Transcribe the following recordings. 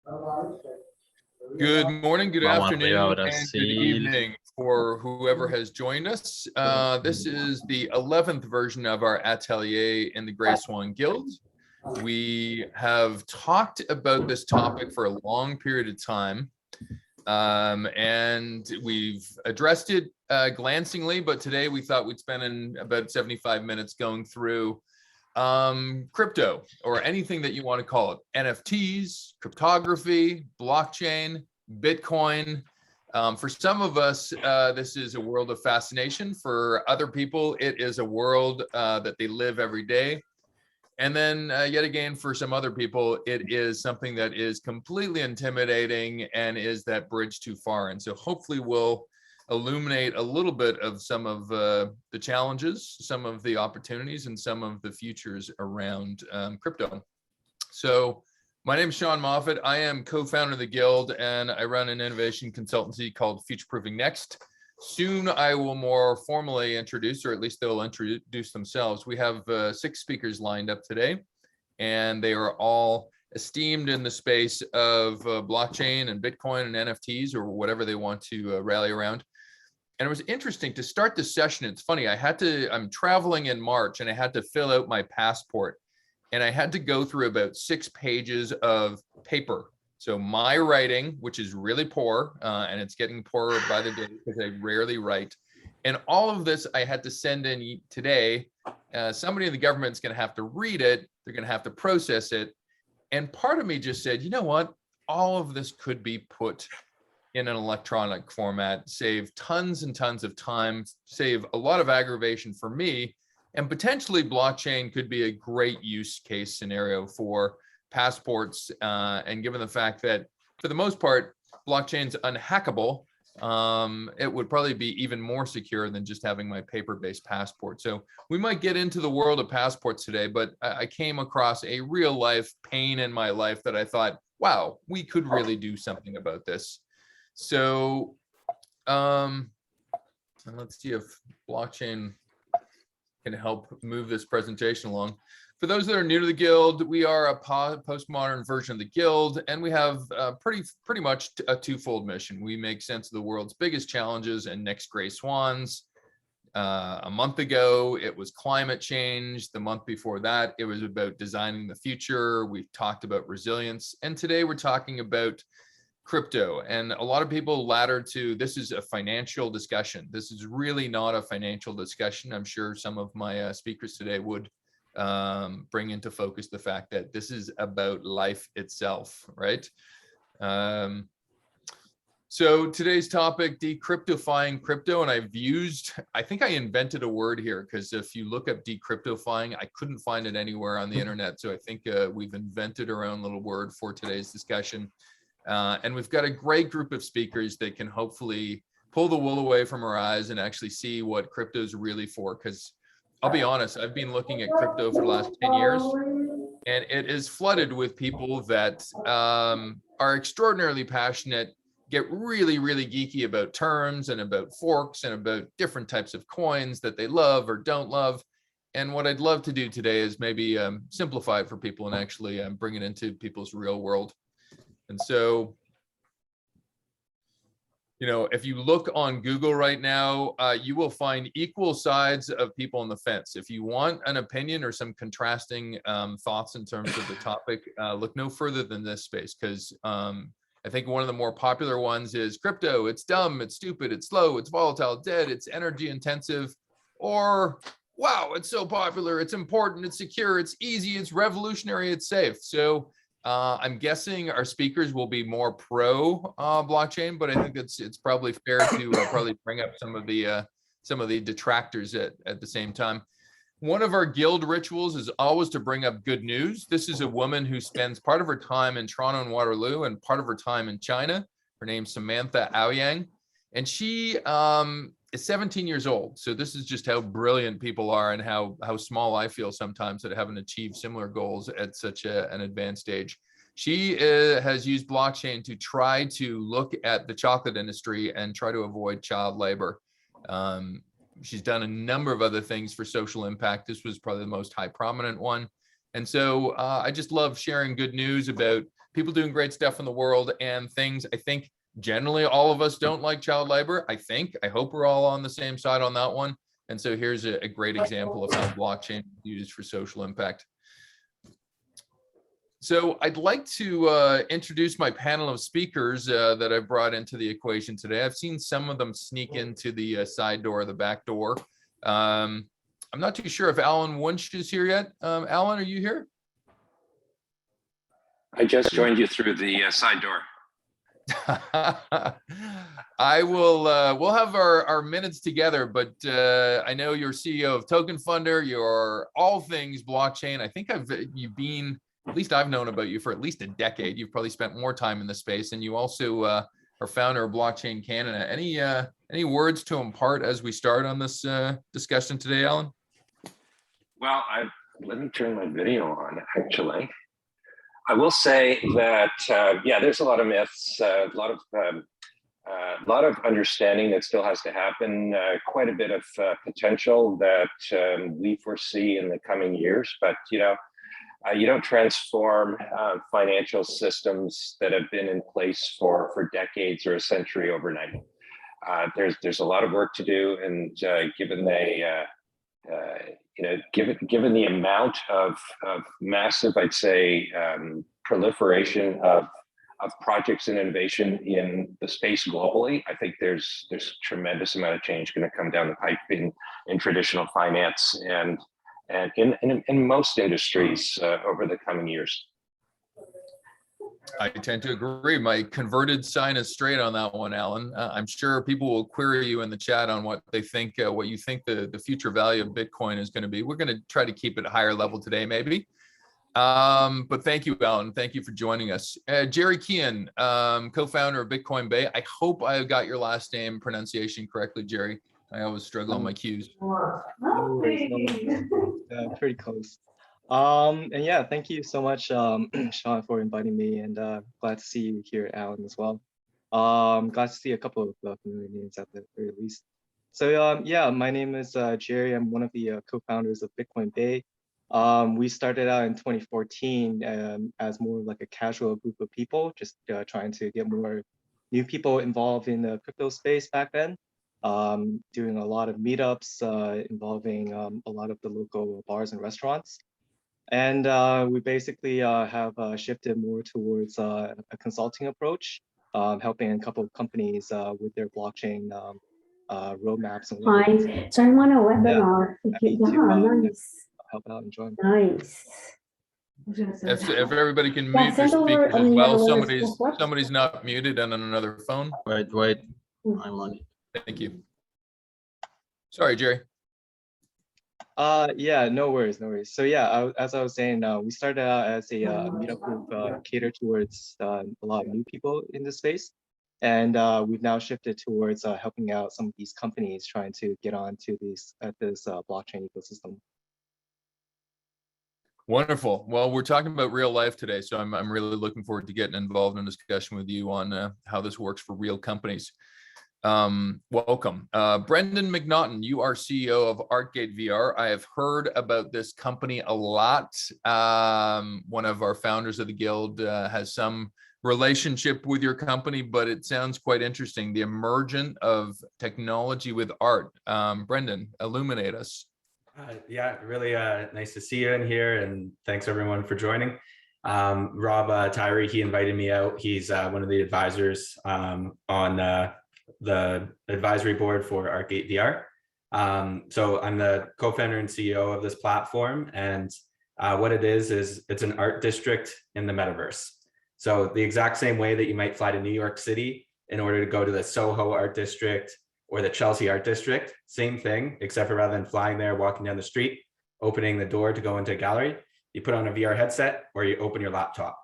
Good morning, good Vamos arriba, afternoon, and good Brasil. evening for whoever has joined us. This is the 11th version of our Atelier in the Grey Swan Guild. We have talked about this topic for a long period of time, and we've addressed it glancingly, but today we thought we'd spend about 75 minutes going through crypto, or anything that you want to call it. NFTs, cryptography, blockchain, Bitcoin. For some of us, this is a world of fascination. For other people, it is a world that they live every day. And then yet again, for some other people, it is something that is completely intimidating and is that bridge too far. And so hopefully we'll illuminate a little bit of some of the challenges, some of the opportunities, and some of the futures around crypto. So my name is Sean Moffitt. I am co-founder of the Guild, and I run an innovation consultancy called Futureproofing Next. Soon I will more formally introduce, or at least they'll introduce themselves. We have 6 speakers lined up today, and they are all esteemed in the space of blockchain and Bitcoin and NFTs, or whatever they want to rally around. And it was interesting to start the session. It's funny, I'm traveling in March, and I had to fill out my passport, and I had to go through about 6 pages of paper. So my writing, which is really poor, and it's getting poorer by the day because I rarely write. And all of this I had to send in today. Somebody in the government's going to have to read it. They're going to have to process it. And part of me just said, you know what? All of this could be put in an electronic format, save tons and tons of time, save a lot of aggravation for me, and potentially blockchain could be a great use case scenario for passports. And given the fact that, for the most part, blockchain's unhackable, it would probably be even more secure than just having my paper-based passport. So we might get into the world of passports today, but I came across a real-life pain in my life that I thought, wow, we could really do something about this. So let's see if blockchain can help move this presentation along. For those that are new to the Guild, we are a postmodern version of the Guild, and we have pretty much a twofold mission. We make sense of the world's biggest challenges and next gray swans. A month ago, it was climate change. The month before that, it was about designing the future. We've talked about resilience, and today we're talking about crypto. And a lot of people ladder to, this is a financial discussion. This is really not a financial discussion. I'm sure some of my speakers today would bring into focus the fact that this is about life itself, right? So today's topic, decryptofying crypto, and I think I invented a word here, because if you look up decryptofying, I couldn't find it anywhere on the internet. So I think we've invented our own little word for today's discussion. And we've got a great group of speakers that can hopefully pull the wool away from our eyes and actually see what crypto is really for. Because I'll be honest, I've been looking at crypto for the last 10 years, and it is flooded with people that are extraordinarily passionate, get really, really geeky about terms and about forks and about different types of coins that they love or don't love. And what I'd love to do today is maybe simplify it for people and actually bring it into people's real world. And so, you know, if you look on Google right now, you will find equal sides of people on the fence. If you want an opinion or some contrasting thoughts in terms of the topic, look no further than this space, because I think one of the more popular ones is crypto. It's dumb, it's stupid, it's slow, it's volatile, dead, it's energy intensive, or wow, it's so popular, it's important, it's secure, it's easy, it's revolutionary, it's safe. So I'm guessing our speakers will be more pro blockchain, but I think it's probably fair to probably bring up some of the detractors at the same time. One of our Guild rituals is always to bring up good news. This is a woman who spends part of her time in Toronto and Waterloo and part of her time in China. Her name's Samantha Aoyang, and she is 17 years old. So this is just how brilliant people are, and how small I feel sometimes that I haven't achieved similar goals at such an advanced age. She has used blockchain to try to look at the chocolate industry and try to avoid child labor. She's done a number of other things for social impact. This was probably the most high prominent one. And so I just love sharing good news about people doing great stuff in the world, and things I think generally all of us don't like child labor. I hope we're all on the same side on that one. And so here's a great example of how blockchain is used for social impact. So I'd like to introduce my panel of speakers that I brought into the equation today. I've seen some of them sneak into the side door or the back door. I'm not too sure if Alan Wunsche is here yet. Alan, are you here? I just joined you through the side door. I will, we'll have our minutes together, but I know you're CEO of Token Funder. You're all things blockchain. I think you've been, at least I've known about you for at least a decade. You've probably spent more time in the space, and you also are founder of Blockchain Canada. Any words to impart as we start on this discussion today, Alan? Well, let me turn my video on, actually. I will say that, yeah, there's a lot of myths, a lot of understanding that still has to happen, quite a bit of potential that we foresee in the coming years. But, you don't transform financial systems that have been in place for decades or a century overnight. There's a lot of work to do, and given the amount of massive, I'd say, proliferation of projects and innovation in the space globally, I think there's a tremendous amount of change going to come down the pipe in traditional finance and in most industries over the coming years. I tend to agree. My converted sign is straight on that one, Alan. I'm sure people will query you in the chat on what they think, what you think the future value of Bitcoin is going to be. We're going to try to keep it a higher level today, maybe. But thank you, Alan. Thank you for joining us. Jerry Qian, co-founder of Bitcoin Bay. I hope I got your last name pronunciation correctly, Jerry. I always struggle on my cues. No worries. Pretty close. And yeah, thank you so much, Sean, for inviting me, and glad to see you here, Alan, as well. Glad to see a couple of familiar names at the very least. So yeah, my name is Jerry. I'm one of the co-founders of Bitcoin Bay. We started out in 2014 as more like a casual group of people, just trying to get more new people involved in the crypto space back then. Doing a lot of meetups involving a lot of the local bars and restaurants. And we basically have shifted more towards a consulting approach, helping a couple of companies with their blockchain roadmaps. And Fine. So I'm on a webinar. Nice. Help out and join. Nice. If everybody can mute their speakers as well, somebody's not muted and on another phone. Wait, I'm on it. Thank you. Sorry, Jerry. Yeah, no worries. So yeah, as I was saying, we started out as a meetup group catered towards a lot of new people in the space, and we've now shifted towards helping out some of these companies trying to get onto this blockchain ecosystem. Wonderful. Well, we're talking about real life today, so I'm really looking forward to getting involved in a discussion with you on how this works for real companies. Welcome. Brendon McNaughton, you are CEO of ArtgateVR. I have heard about this company a lot. One of our founders of the guild has some relationship with your company, but it sounds quite interesting. The emergence of technology with art. Brendon, illuminate us. Yeah, really nice to see you in here, and thanks everyone for joining. Rob Tyree, he invited me out. He's one of the advisors on the advisory board for ArtgateVR. So I'm the co-founder and CEO of this platform, and what it is it's an art district in the metaverse. So the exact same way that you might fly to New York City in order to go to the Soho Art District or the Chelsea Art District, same thing, except for rather than flying there, walking down the street, opening the door to go into a gallery, you put on a VR headset or you open your laptop.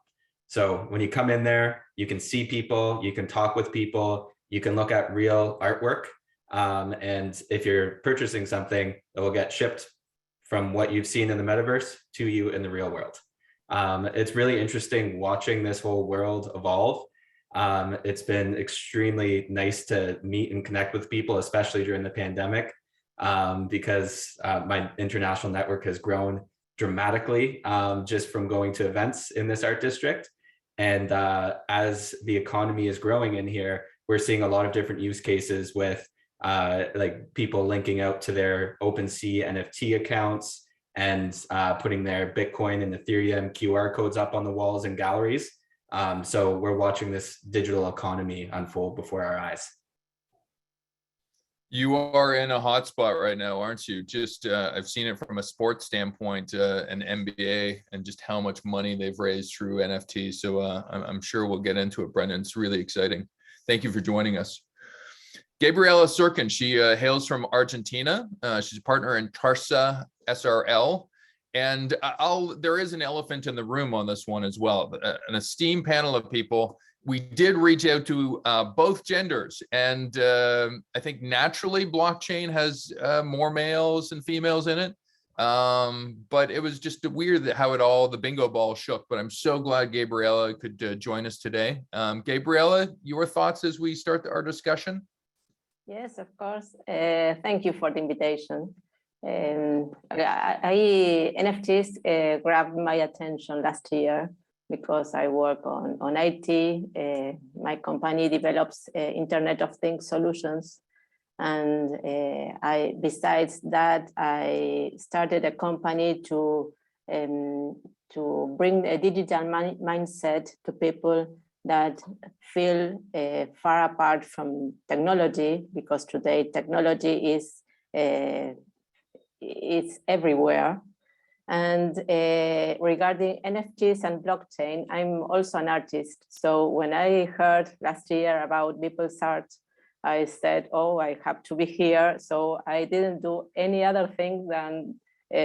So when you come in there, you can see people, you can talk with people, you can look at real artwork. And if you're purchasing something, it will get shipped from what you've seen in the metaverse to you in the real world. It's really interesting watching this whole world evolve. It's been extremely nice to meet and connect with people, especially during the pandemic, because my international network has grown dramatically just from going to events in this art district. And as the economy is growing in here, we're seeing a lot of different use cases with like people linking out to their OpenSea NFT accounts and putting their Bitcoin and Ethereum QR codes up on the walls and galleries. So we're watching this digital economy unfold before our eyes. You are in a hotspot right now, aren't you? Just I've seen it from a sports standpoint, an NBA, and just how much money they've raised through NFTs. So I'm sure we'll get into it, Brendon. It's really exciting. Thank you for joining us. Gabriela Serkin, she hails from Argentina. She's a partner in Triarsa SRL. And there is an elephant in the room on this one as well. An esteemed panel of people. We did reach out to both genders, and I think naturally blockchain has more males and females in it. But it was just weird that how the bingo ball shook. But I'm so glad Gabriela could join us today. Gabriela, your thoughts as we start our discussion? Yes, of course. Thank you for the invitation. NFTs grabbed my attention last year because I work on IT. My company develops Internet of Things solutions. And besides that, I started a company to bring a digital mindset to people that feel far apart from technology, because today technology is it's everywhere. And regarding NFTs and blockchain, I'm also an artist. So when I heard last year about people's art, I said, oh, I have to be here. So I didn't do any other thing than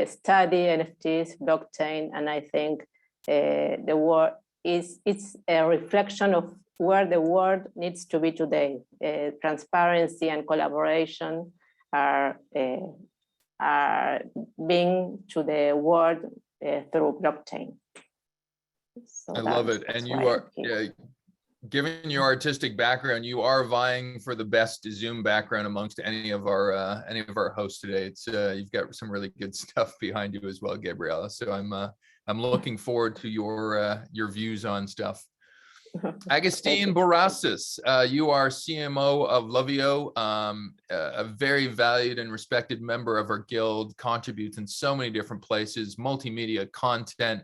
study NFTs, blockchain, and I think the world it's a reflection of where the world needs to be today. Transparency and collaboration are being to the world through blockchain. So I love it. And you are, given your artistic background, you are vying for the best Zoom background amongst any of our hosts today. It's you've got some really good stuff behind you as well, Gabriela. So I'm looking forward to your views on stuff. Agustin Borrazas, you are CMO of Loviu, a very valued and respected member of our guild, contributes in so many different places, multimedia content,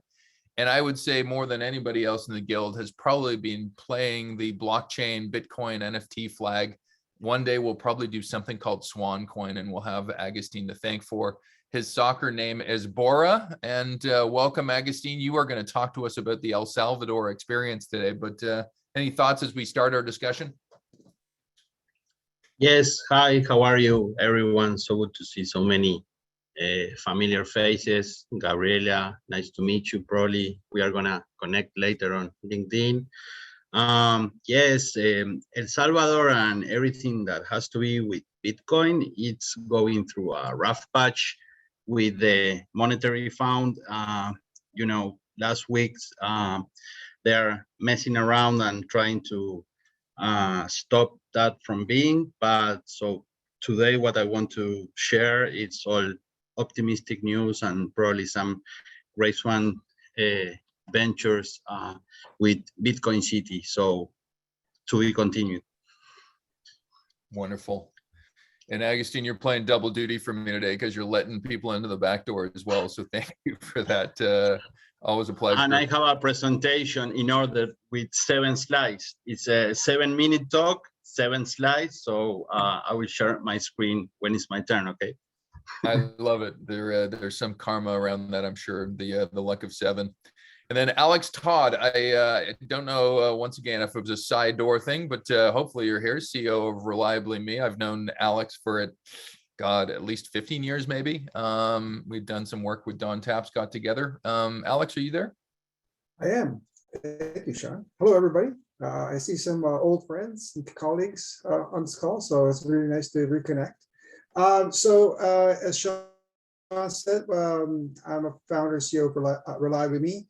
and I would say more than anybody else in the guild has probably been playing the blockchain, Bitcoin, NFT flag. One day we'll probably do something called Swan coin, and we'll have Agustin to thank for. His soccer name is Bora, and welcome, Agustin. You are going to talk to us about the El Salvador experience today, but any thoughts as we start our discussion? Yes, hi, how are you, everyone? So good to see so many familiar faces. Gabriela, nice to meet you. Probably we are going to connect later on LinkedIn. Yes, El Salvador and everything that has to be with Bitcoin, it's going through a rough patch with the monetary fund. You know, last week they're messing around and trying to stop that from being. But so today what I want to share, it's all optimistic news and probably some great Swan ventures with Bitcoin City. So to be continued. Wonderful. And Agustin, you're playing double duty for me today because you're letting people into the back door as well. So thank you for that. Always a pleasure. And I have a presentation in order with 7 slides. It's a 7-minute talk, 7 slides. So I will share my screen when it's my turn, okay? I love it. There's some karma around that, I'm sure, the luck of 7. And then Alex Todd, I don't know, once again, if it was a side door thing, but hopefully you're here, CEO of ReliablyME. I've known Alex for, at least 15 years, maybe. We've done some work with Don Tapscott together. Alex, are you there? I am. Thank you, Sean. Hello, everybody. I see some old friends and colleagues on this call, so it's really nice to reconnect. As Sean said, I'm a founder CEO of ReliablyME.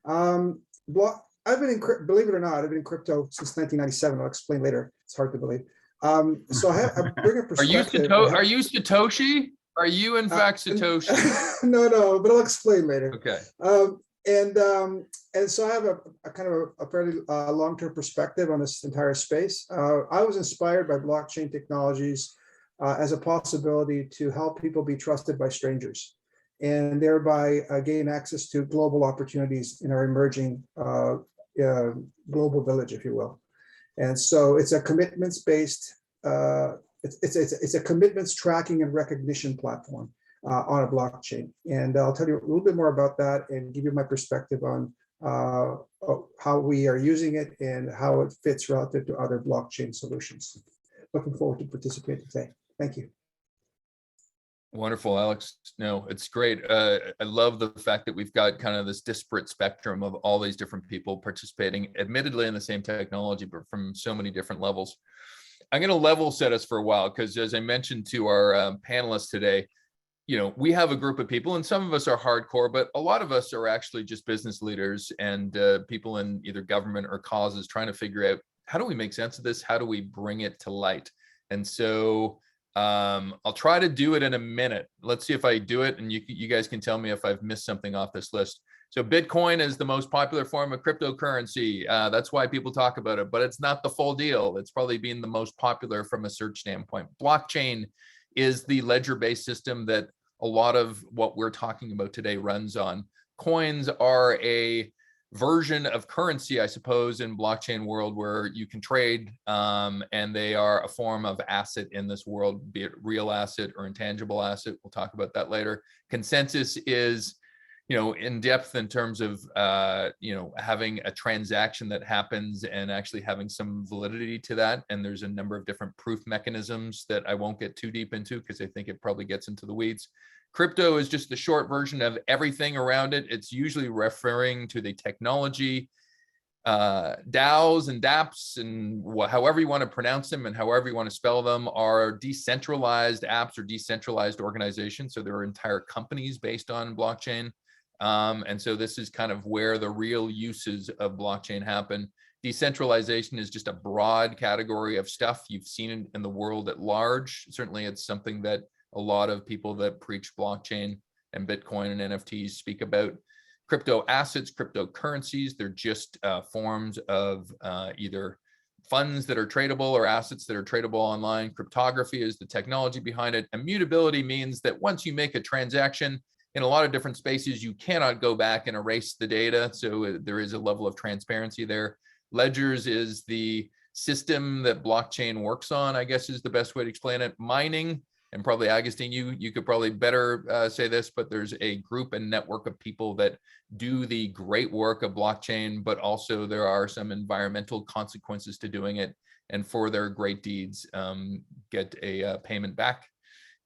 I've been believe it or not, I've been in crypto since 1997. I'll explain later. It's hard to believe. So I bring a perspective. Are you Satoshi? Are you in fact Satoshi? No, but I'll explain later. Okay. And so I have a kind of a fairly long-term perspective on this entire space. I was inspired by blockchain technologies as a possibility to help people be trusted by strangers, and thereby gain access to global opportunities in our emerging global village, if you will. And so it's a commitments-based, it's a commitments tracking and recognition platform on a blockchain. And I'll tell you a little bit more about that and give you my perspective on how we are using it and how it fits relative to other blockchain solutions. Looking forward to participating today. Thank you. Wonderful, Alex. No, it's great. I love the fact that we've got kind of this disparate spectrum of all these different people participating, admittedly in the same technology, but from so many different levels. I'm going to level set us for a while, because as I mentioned to our panelists today, you know, we have a group of people, and some of us are hardcore, but a lot of us are actually just business leaders and people in either government or causes trying to figure out, how do we make sense of this? How do we bring it to light? And so I'll try to do it in a minute. Let's see if I do it, and you guys can tell me if I've missed something off this list. So Bitcoin is the most popular form of cryptocurrency. That's why people talk about it, but it's not the full deal. It's probably been the most popular from a search standpoint. Blockchain is the ledger-based system that a lot of what we're talking about today runs on. Coins are a version of currency, I suppose, in blockchain world, where you can trade, and they are a form of asset in this world, be it real asset or intangible asset. We'll talk about that later. Consensus is, you know, in depth in terms of, you know, having a transaction that happens and actually having some validity to that. And there's a number of different proof mechanisms that I won't get too deep into, because I think it probably gets into the weeds. Crypto is just the short version of everything around it. It's usually referring to the technology, DAOs and dApps, and however you want to pronounce them and however you want to spell them, are decentralized apps or decentralized organizations. So there are entire companies based on blockchain. And so this is kind of where the real uses of blockchain happen. Decentralization is just a broad category of stuff. You've seen it in the world at large. Certainly it's something that a lot of people that preach blockchain and Bitcoin and NFTs speak about. Crypto assets, cryptocurrencies, they're just forms of either funds that are tradable or assets that are tradable online. Cryptography is the technology behind it. Immutability means that once you make a transaction in a lot of different spaces, you cannot go back and erase the data. So there is a level of transparency there. Ledgers is the system that blockchain works on, I guess is the best way to explain it. Mining, and probably Agustin, you could probably better say this, but there's a group and network of people that do the great work of blockchain, but also there are some environmental consequences to doing it, and for their great deeds, get a payment back.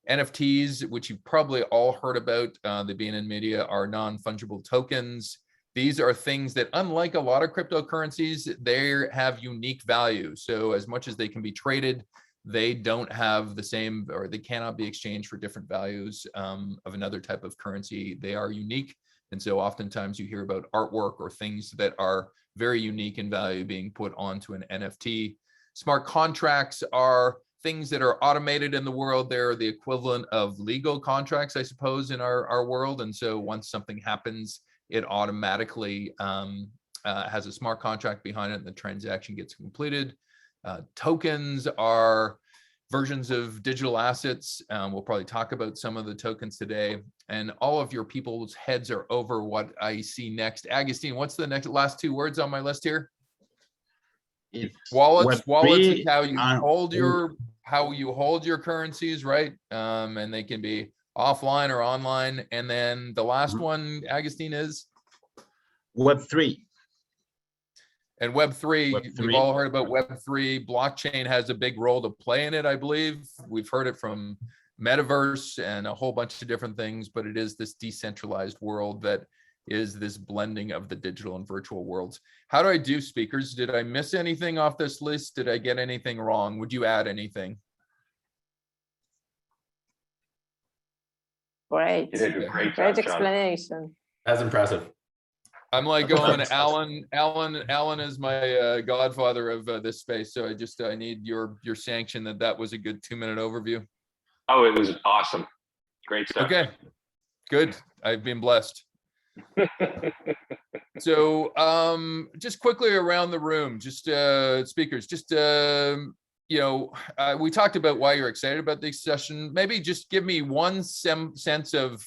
NFTs, which you've probably all heard about, the being in media, are non-fungible tokens. These are things that, unlike a lot of cryptocurrencies, they have unique value. So as much as they can be traded, they don't have the same, or they cannot be exchanged for different values of another type of currency. They are unique. And so oftentimes you hear about artwork or things that are very unique in value being put onto an NFT. Smart contracts are things that are automated in the world. They're the equivalent of legal contracts, I suppose, in our world. And so once something happens, it automatically has a smart contract behind it, and the transaction gets completed. Tokens are versions of digital assets. We'll probably talk about some of the tokens today, and all of your people's heads are over what I see next. Agustin, what's the last two words on my list here? It's Wallets is how you hold your currencies, right? And they can be offline or online. And then the last one, Agustin, is Web3. And Web3, we've all heard about Web3. Blockchain has a big role to play in it, I believe. We've heard it from metaverse and a whole bunch of different things, but it is this decentralized world that is this blending of the digital and virtual worlds. How do I do, speakers? Did I miss anything off this list? Did I get anything wrong? Would you add anything? Great. You did a great job, Great Sean. explanation. That's impressive. I'm like going, Alan is my godfather of this space. So I need your sanction that was a good 2-minute overview. Oh, it was awesome. Great stuff. Okay, good. I've been blessed. So just quickly around the room, just speakers, just we talked about why you're excited about this session. Maybe just give me one sense of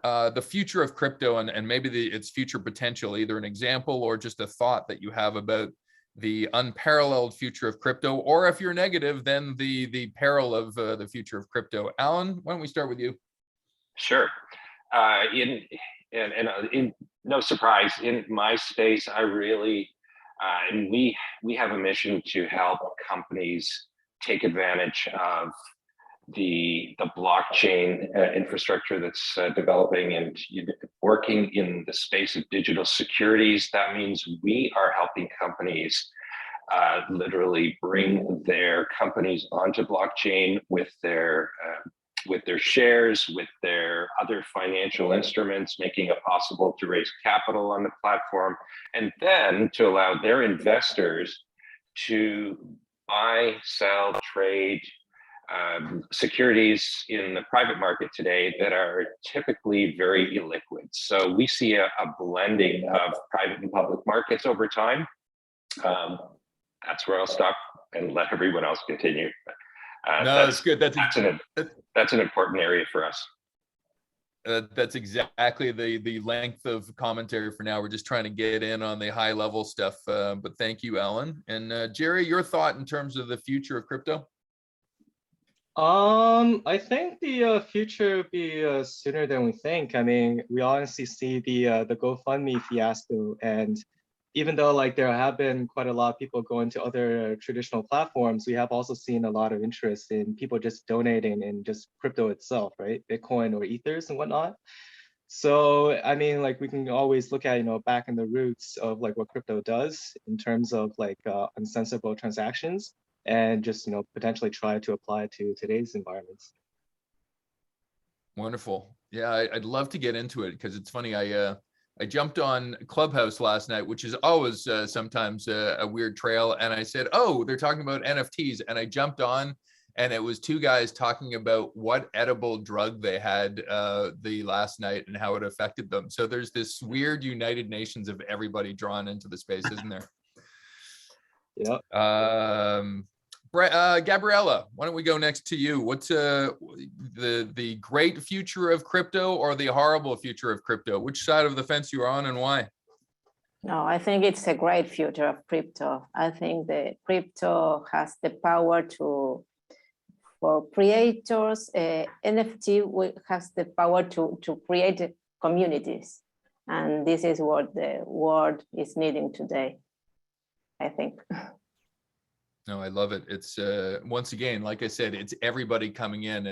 the future of crypto and maybe its future potential, either an example or just a thought that you have about the unparalleled future of crypto, or if you're negative, then the peril of the future of crypto. Alan, why don't we start with you? Sure. In no surprise, in my space, I really, and we have a mission to help companies take advantage of the blockchain infrastructure that's developing and working in the space of digital securities. That means we are helping companies literally bring their companies onto blockchain with their shares, with their other financial instruments, making it possible to raise capital on the platform, and then to allow their investors to buy, sell, trade securities in the private market today that are typically very illiquid. So we see a blending of private and public markets over time. That's where I'll stop and let everyone else continue. No, that's good. That's an important area for us. That's exactly the length of commentary for now. We're just trying to get in on the high level stuff. But thank you, Alan. And Jerry, your thought in terms of the future of crypto? I think the future will be sooner than we think. I mean, we honestly see the GoFundMe fiasco, and even though like there have been quite a lot of people going to other traditional platforms, we have also seen a lot of interest in people just donating in just crypto itself, right? Bitcoin or ethers and whatnot. So, I mean, like we can always look at, back in the roots of like what crypto does in terms of like uncensorable transactions, and just, potentially try to apply to today's environments. Wonderful. Yeah, I'd love to get into it because it's funny. I jumped on Clubhouse last night, which is always sometimes a weird trail. And I said, oh, they're talking about NFTs. And I jumped on and it was two guys talking about what edible drug they had the last night and how it affected them. So there's this weird United Nations of everybody drawn into the space, isn't there? Yeah. Gabriela, why don't we go next to you? What's the great future of crypto or the horrible future of crypto? Which side of the fence you are on and why? No, I think it's a great future of crypto. I think the crypto has the power for creators, NFT has the power to create communities. And this is what the world is needing today, I think. No, I love it. It's once again, like I said, it's everybody coming in.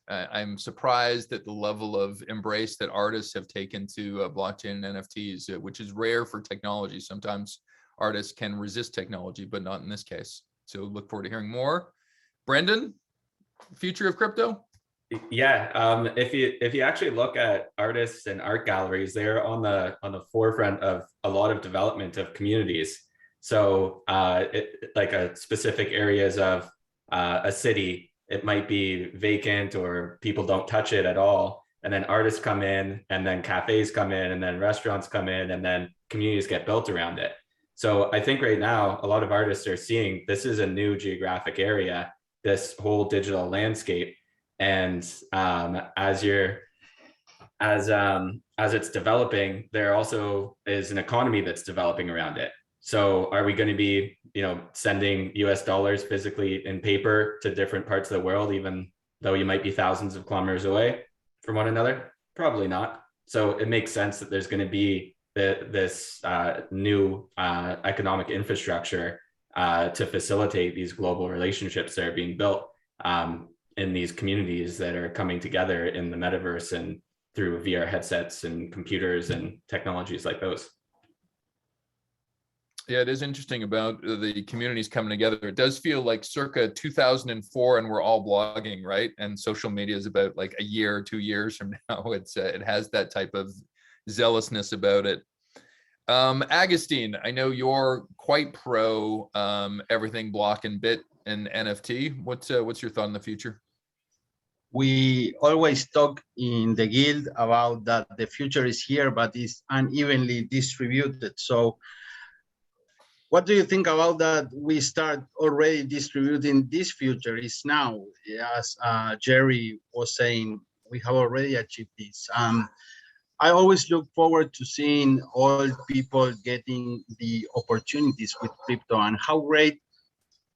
I'm surprised at the level of embrace that artists have taken to blockchain and NFTs, which is rare for technology. Sometimes artists can resist technology, but not in this case. So look forward to hearing more. Brendon, future of crypto? Yeah, if you actually look at artists and art galleries, they're on the forefront of a lot of development of communities. So like a specific areas of a city, it might be vacant or people don't touch it at all. And then artists come in, and then cafes come in, and then restaurants come in, and then communities get built around it. So I think right now, a lot of artists are seeing this is a new geographic area, this whole digital landscape. And as it's developing, there also is an economy that's developing around it. So are we going to be, sending US dollars physically in paper to different parts of the world, even though you might be thousands of kilometers away from one another? Probably not. So it makes sense that there's going to be this new economic infrastructure to facilitate these global relationships that are being built in these communities that are coming together in the metaverse and through VR headsets and computers and technologies like those. Yeah, it is interesting about the communities coming together. It does feel like circa 2004 and we're all blogging, right? And social media is about like a year or 2 years from now. It has that type of zealousness about it. Agustin, I know you're quite pro everything block and bit and NFT. What's your thought in the future? we always talk in the guild about that the future is here, but it's unevenly distributed. So what do you think about that? We start already distributing this future is now, as Jerry was saying, we have already achieved this. I always look forward to seeing all people getting the opportunities with crypto, and how great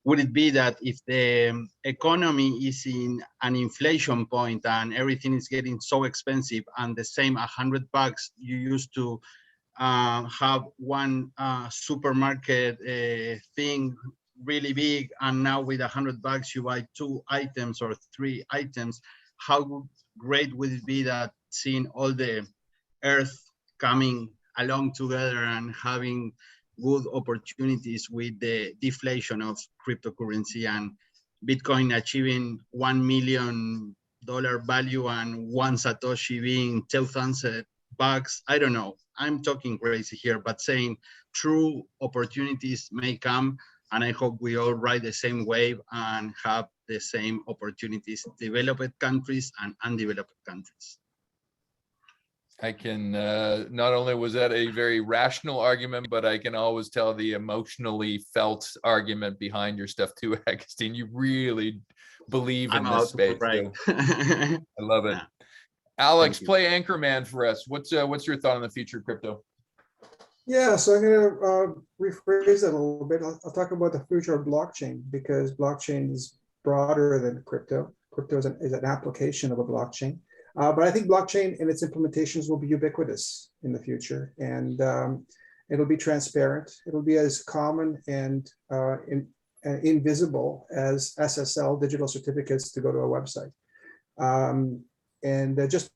would it be that if the economy is in an inflation point and everything is getting so expensive, and the same $100 you used to have one supermarket thing really big, and now with $100 you buy 2 items or 3 items, how great would it be that seeing all the earth coming along together and having good opportunities with the deflation of cryptocurrency, and Bitcoin achieving $1 million value and 1 Satoshi being $10,000. I don't know, I'm talking crazy here, but saying true opportunities may come, and I hope we all ride the same wave and have the same opportunities, developed countries and undeveloped countries. I can, not only was that a very rational argument, but I can always tell the emotionally felt argument behind your stuff too, Agustin. You really believe in this space. Right. So I love it. Yeah. Alex, play Anchorman for us. What's your thought on the future of crypto? Yeah, so I'm going to rephrase that a little bit. I'll talk about the future of blockchain, because blockchain is broader than crypto. Crypto is an application of a blockchain. But I think blockchain and its implementations will be ubiquitous in the future, and it'll be transparent. It'll be as common and invisible as SSL, digital certificates to go to a website. Just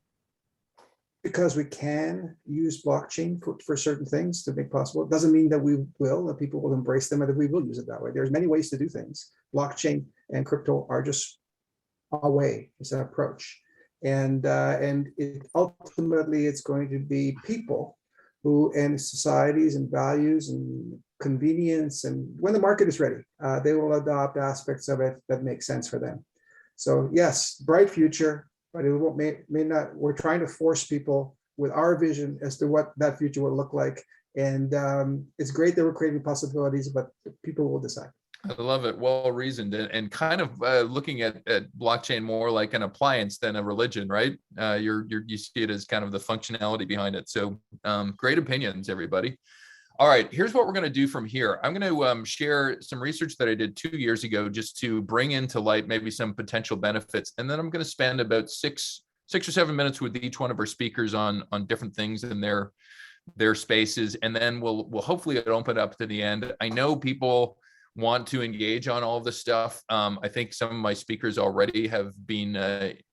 because we can use blockchain for certain things to make possible, it doesn't mean that we will, that people will embrace them, and that we will use it that way. There's many ways to do things. Blockchain and crypto are just a way, it's an approach. And ultimately, it's going to be people who, and societies and values and convenience, and when the market is ready, they will adopt aspects of it that make sense for them. So yes, bright future, but it may not. We're trying to force people with our vision as to what that future will look like, and it's great that we're creating possibilities, but people will decide. I love it. Well reasoned, and kind of looking at blockchain more like an appliance than a religion, right? You see it as kind of the functionality behind it. So great opinions, everybody. All right, here's what we're going to do from here. I'm going to share some research that I did 2 years ago, just to bring into light maybe some potential benefits, and then I'm going to spend about six or 7 minutes with each one of our speakers on different things in their spaces, and then we'll hopefully open up to the end. I know people want to engage on all of this stuff. I think some of my speakers already have been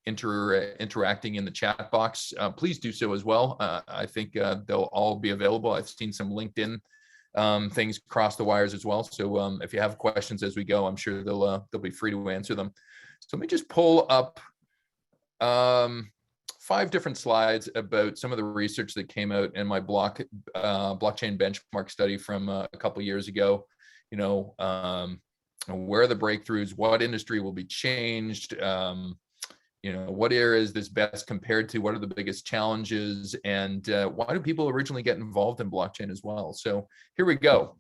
interacting in the chat box. Please do so as well. I think they'll all be available. I've seen some LinkedIn things cross the wires as well. So if you have questions as we go, I'm sure they'll be free to answer them. So let me just pull up 5 different slides about some of the research that came out in my blockchain benchmark study from a couple of years ago. You know, where are the breakthroughs, what industry will be changed, you know, what area is this best compared to, what are the biggest challenges, and why do people originally get involved in blockchain as well? So here we go.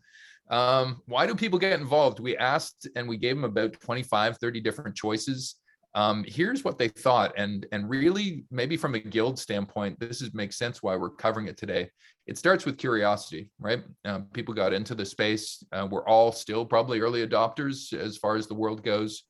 Why do people get involved? We asked, and we gave them about 25, 30 different choices. Here's what they thought, and really maybe from a guild standpoint, makes sense why we're covering it today. It starts with curiosity, right? People got into the space. We're all still probably early adopters as far as the world goes.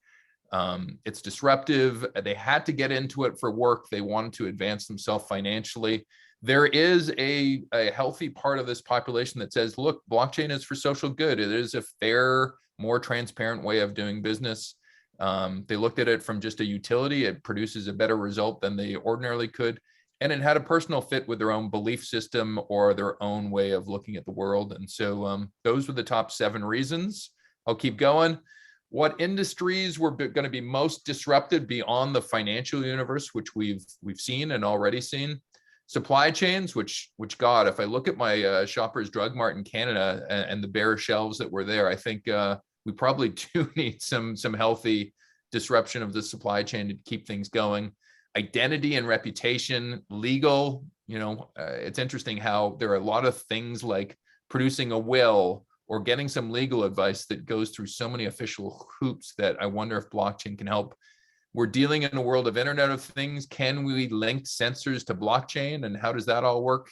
It's disruptive. They had to get into it for work. They wanted to advance themselves financially. There is a healthy part of this population that says, look, blockchain is for social good. It is a fair, more transparent way of doing business. They looked at it from just a utility. It produces a better result than they ordinarily could. And it had a personal fit with their own belief system or their own way of looking at the world. And so those were the top 7 reasons. I'll keep going. What industries were going to be most disrupted beyond the financial universe, which we've seen and already seen? Supply chains, which God, if I look at my Shoppers Drug Mart in Canada and the bare shelves that were there, I think we probably do need some healthy disruption of the supply chain to keep things going. Identity and reputation, legal, it's interesting how there are a lot of things like producing a will or getting some legal advice that goes through so many official hoops that I wonder if blockchain can help. We're dealing in a world of Internet of Things. Can we link sensors to blockchain, and how does that all work?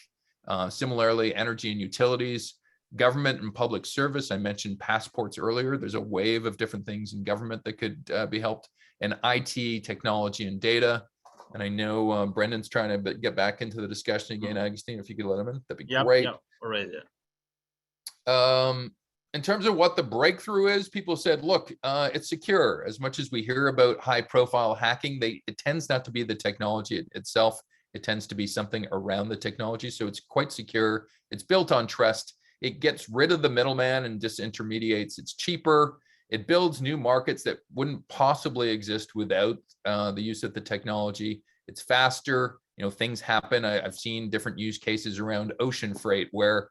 Similarly, energy and utilities, government and public service. I mentioned passports earlier. There's a wave of different things in government that could be helped, and IT, technology, and data. And I know Brendon's trying to get back into the discussion again. Agustin, if you could let him in, that'd be great. Yeah, all right. In terms of what the breakthrough is, people said, look, it's secure. As much as we hear about high profile hacking, it tends not to be the technology itself. It tends to be something around the technology. So it's quite secure. It's built on trust. It gets rid of the middleman and disintermediates. It's cheaper. It builds new markets that wouldn't possibly exist without the use of the technology. It's faster. Things happen. I've seen different use cases around ocean freight where,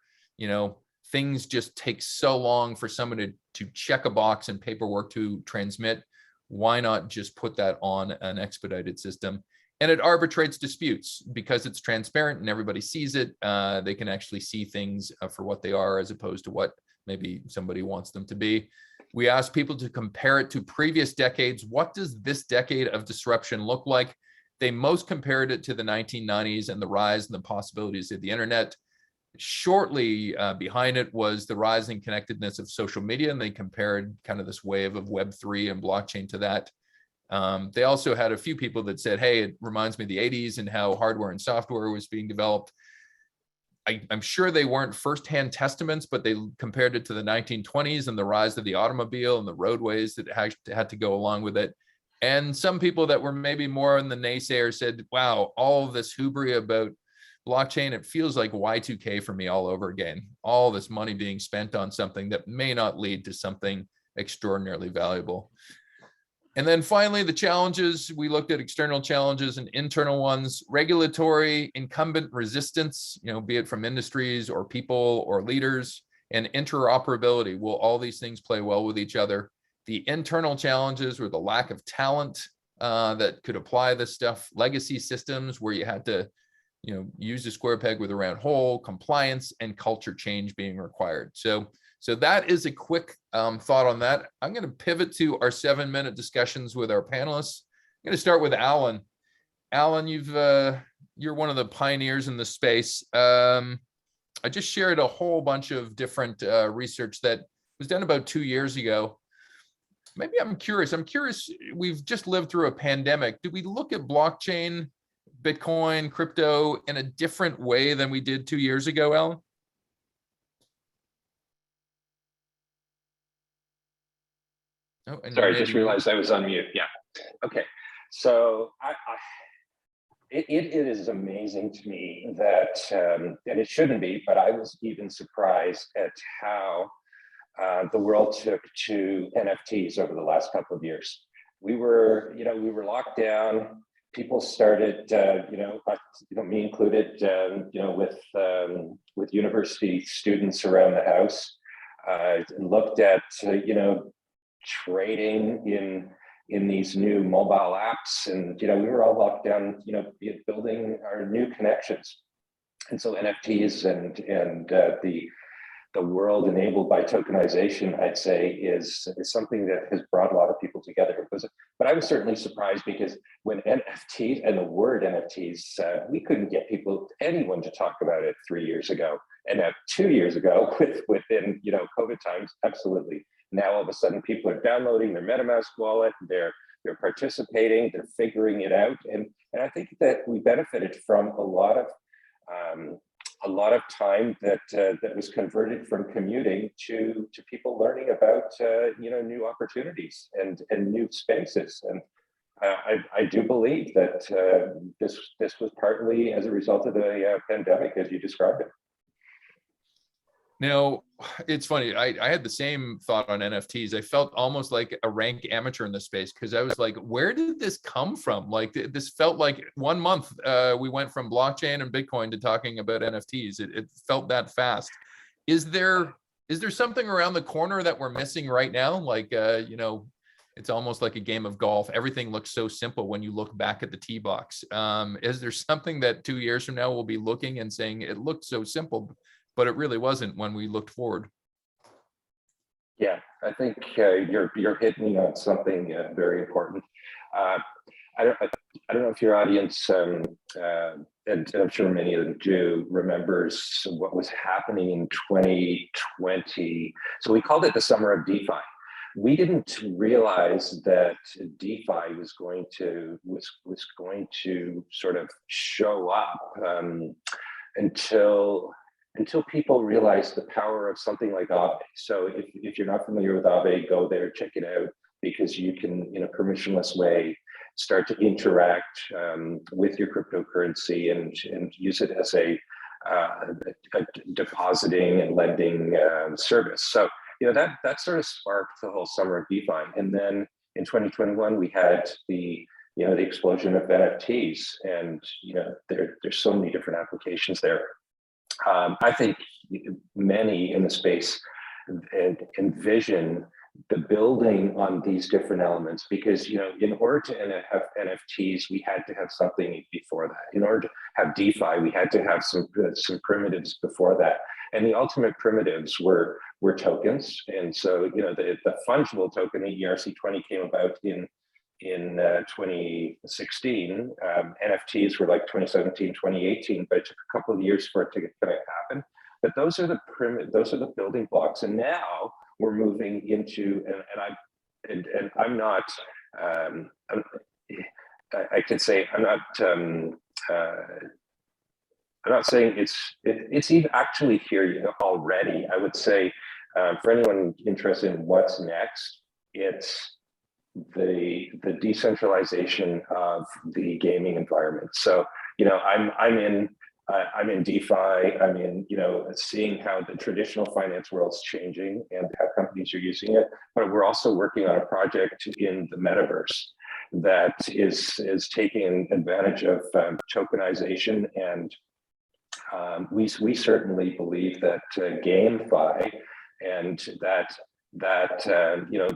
things just take so long for someone to check a box and paperwork to transmit. Why not just put that on an expedited system? And it arbitrates disputes because it's transparent and everybody sees it. They can actually see things for what they are as opposed to what maybe somebody wants them to be. We asked people to compare it to previous decades. What does this decade of disruption look like? They most compared it to the 1990s and the rise and the possibilities of the internet. Shortly behind it was the rising connectedness of social media, and they compared kind of this wave of Web3 and blockchain to that. They also had a few people that said, hey, it reminds me of the 80s and how hardware and software was being developed. I'm sure they weren't firsthand testaments, but they compared it to the 1920s and the rise of the automobile and the roadways that had to go along with it. And some people that were maybe more in the naysayer said, wow, all of this hubris about blockchain, it feels like Y2K for me all over again. All this money being spent on something that may not lead to something extraordinarily valuable. And then finally, the challenges. We looked at external challenges and internal ones. Regulatory, incumbent resistance, be it from industries or people or leaders, and interoperability. Will all these things play well with each other? The internal challenges were the lack of talent that could apply this stuff, legacy systems where you had to use a square peg with a round hole, compliance, and culture change being required. So that is a quick thought on that. I'm going to pivot to our 7-minute discussions with our panelists. I'm going to start with Alan. Alan, you're one of the pioneers in this space. I just shared a whole bunch of different research that was done about 2 years ago. Maybe I'm curious. We've just lived through a pandemic. Do we look at blockchain, Bitcoin, crypto in a different way than we did 2 years ago, Alan? Oh, sorry, I just realized I was on mute. Yeah. Okay. So it is amazing to me that, and it shouldn't be, but I was even surprised at how the world took to NFTs over the last couple of years. We were locked down. People started, me included, with university students around the house, looked at, trading in these new mobile apps, and we were all locked down, building our new connections. And so NFTs and the world enabled by tokenization, I'd say, is something that has brought a lot of people together. But I was certainly surprised because when NFTs and the word NFTs, we couldn't get anyone to talk about it 3 years ago. And 2 years ago, within COVID times, absolutely. Now all of a sudden, people are downloading their MetaMask wallet. They're participating. They're figuring it out, and I think that we benefited from a lot of time that was converted from commuting to people learning about new opportunities and new spaces. And I do believe that this was partly as a result of the pandemic, as you described it. Now, it's funny. I had the same thought on NFTs. I felt almost like a rank amateur in the space because I was like, where did this come from? Like, this felt like 1 month we went from blockchain and Bitcoin to talking about NFTs. It felt that fast. Is there something around the corner that we're missing right now? Like, It's almost like a game of golf. Everything looks so simple when you look back at the tee box. Is there something that 2 years from now we'll be looking and saying it looked so simple, but it really wasn't when we looked forward? Yeah, I think you're hitting on something very important. I don't know if your audience, and I'm sure many of them do, remembers what was happening in 2020. So we called it the summer of DeFi. We didn't realize that DeFi was going to sort of show up until people realized the power of something like Aave. So if you're not familiar with Aave, go there, check it out, because you can, in a permissionless way, start to interact with your cryptocurrency and use it as a depositing and lending service. So that sort of sparked the whole summer of DeFi. And then in 2021, we had the explosion of NFTs, and there's so many different applications there. I think many in the space envision the building on these different elements, because in order to have NFTs, we had to have something before that. In order to have DeFi, we had to have some primitives before that, and the ultimate primitives were tokens. And so the fungible token, the ERC20, came about in 2016. NFTs were like 2017, 2018, but it took a couple of years for it to kind of happen. But those are the building blocks, and now we're moving into, and I'm not, I could say I'm not saying it's even actually here already. I would say for anyone interested in what's next, it's the decentralization of the gaming environment. So I'm in DeFi. I'm in seeing how the traditional finance world's changing and how companies are using it. But we're also working on a project in the metaverse that is taking advantage of tokenization, and we certainly believe that GameFi and that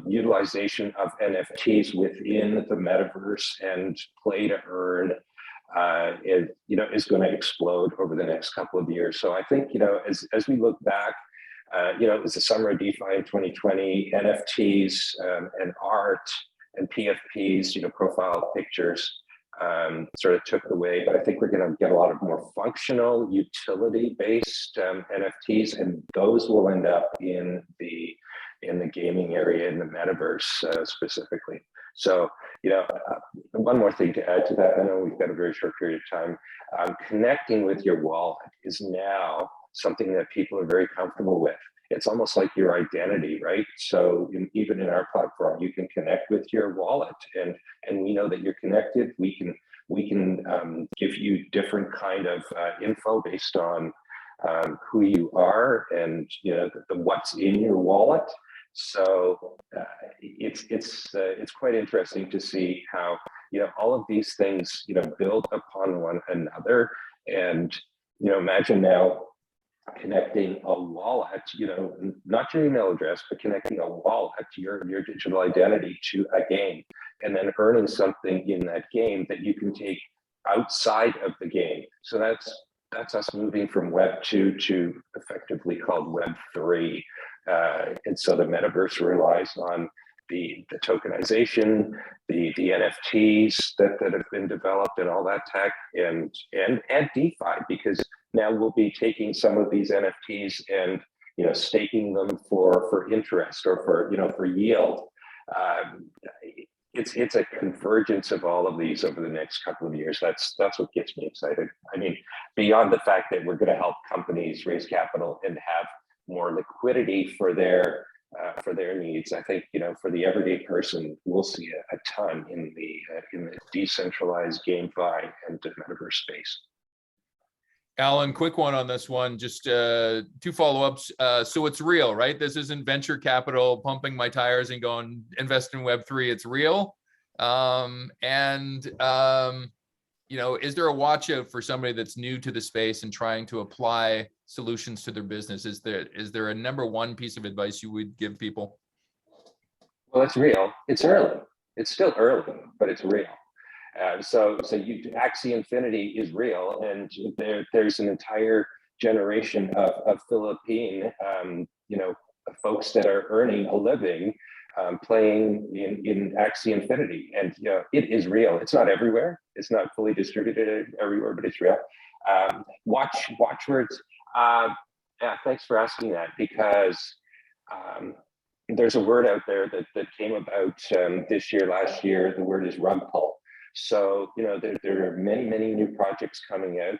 utilization of NFTs within the metaverse and play to earn is going to explode over the next couple of years. So I think as we look back, it was the summer of DeFi in 2020. NFTs and art and PFPs, profile pictures, sort of took the way. But I think we're going to get a lot of more functional, utility-based NFTs, and those will end up in the gaming area, in the metaverse specifically. So, one more thing to add to that. I know we've got a very short period of time. Connecting with your wallet is now something that people are very comfortable with. It's almost like your identity, right? So even in our platform, you can connect with your wallet, and we know that you're connected. We can give you different kind of info based on who you are and what's in your wallet. So it's quite interesting to see how all of these things build upon one another. And imagine now connecting a wallet, not your email address, but connecting a wallet to your digital identity to a game, and then earning something in that game that you can take outside of the game. So that's us moving from Web 2 to effectively called Web 3. And so the metaverse relies on the tokenization, the NFTs that have been developed, and all that tech, and DeFi, because now we'll be taking some of these NFTs and staking them for interest or for yield. It's a convergence of all of these over the next couple of years. That's what gets me excited. I mean, beyond the fact that we're going to help companies raise capital and have more liquidity for their needs, I think for the everyday person, we'll see a ton in the decentralized GameFi and metaverse space. Alan, quick one on this one, just 2 follow-ups. So it's real, right? This isn't venture capital pumping my tires and going invest in Web3. It's real. Is there a watch out for somebody that's new to the space and trying to apply solutions to their business? Is there a number one piece of advice you would give people? Well, it's real. It's early. It's still early, but it's real. So Axie Infinity is real, and there's an entire generation of Philippine, folks that are earning a living playing in Axie Infinity, and it is real. It's not everywhere. It's not fully distributed everywhere, but it's real. Watch words. Yeah, thanks for asking that, because there's a word out there that came about this year, last year. The word is rug pull. So there are many new projects coming out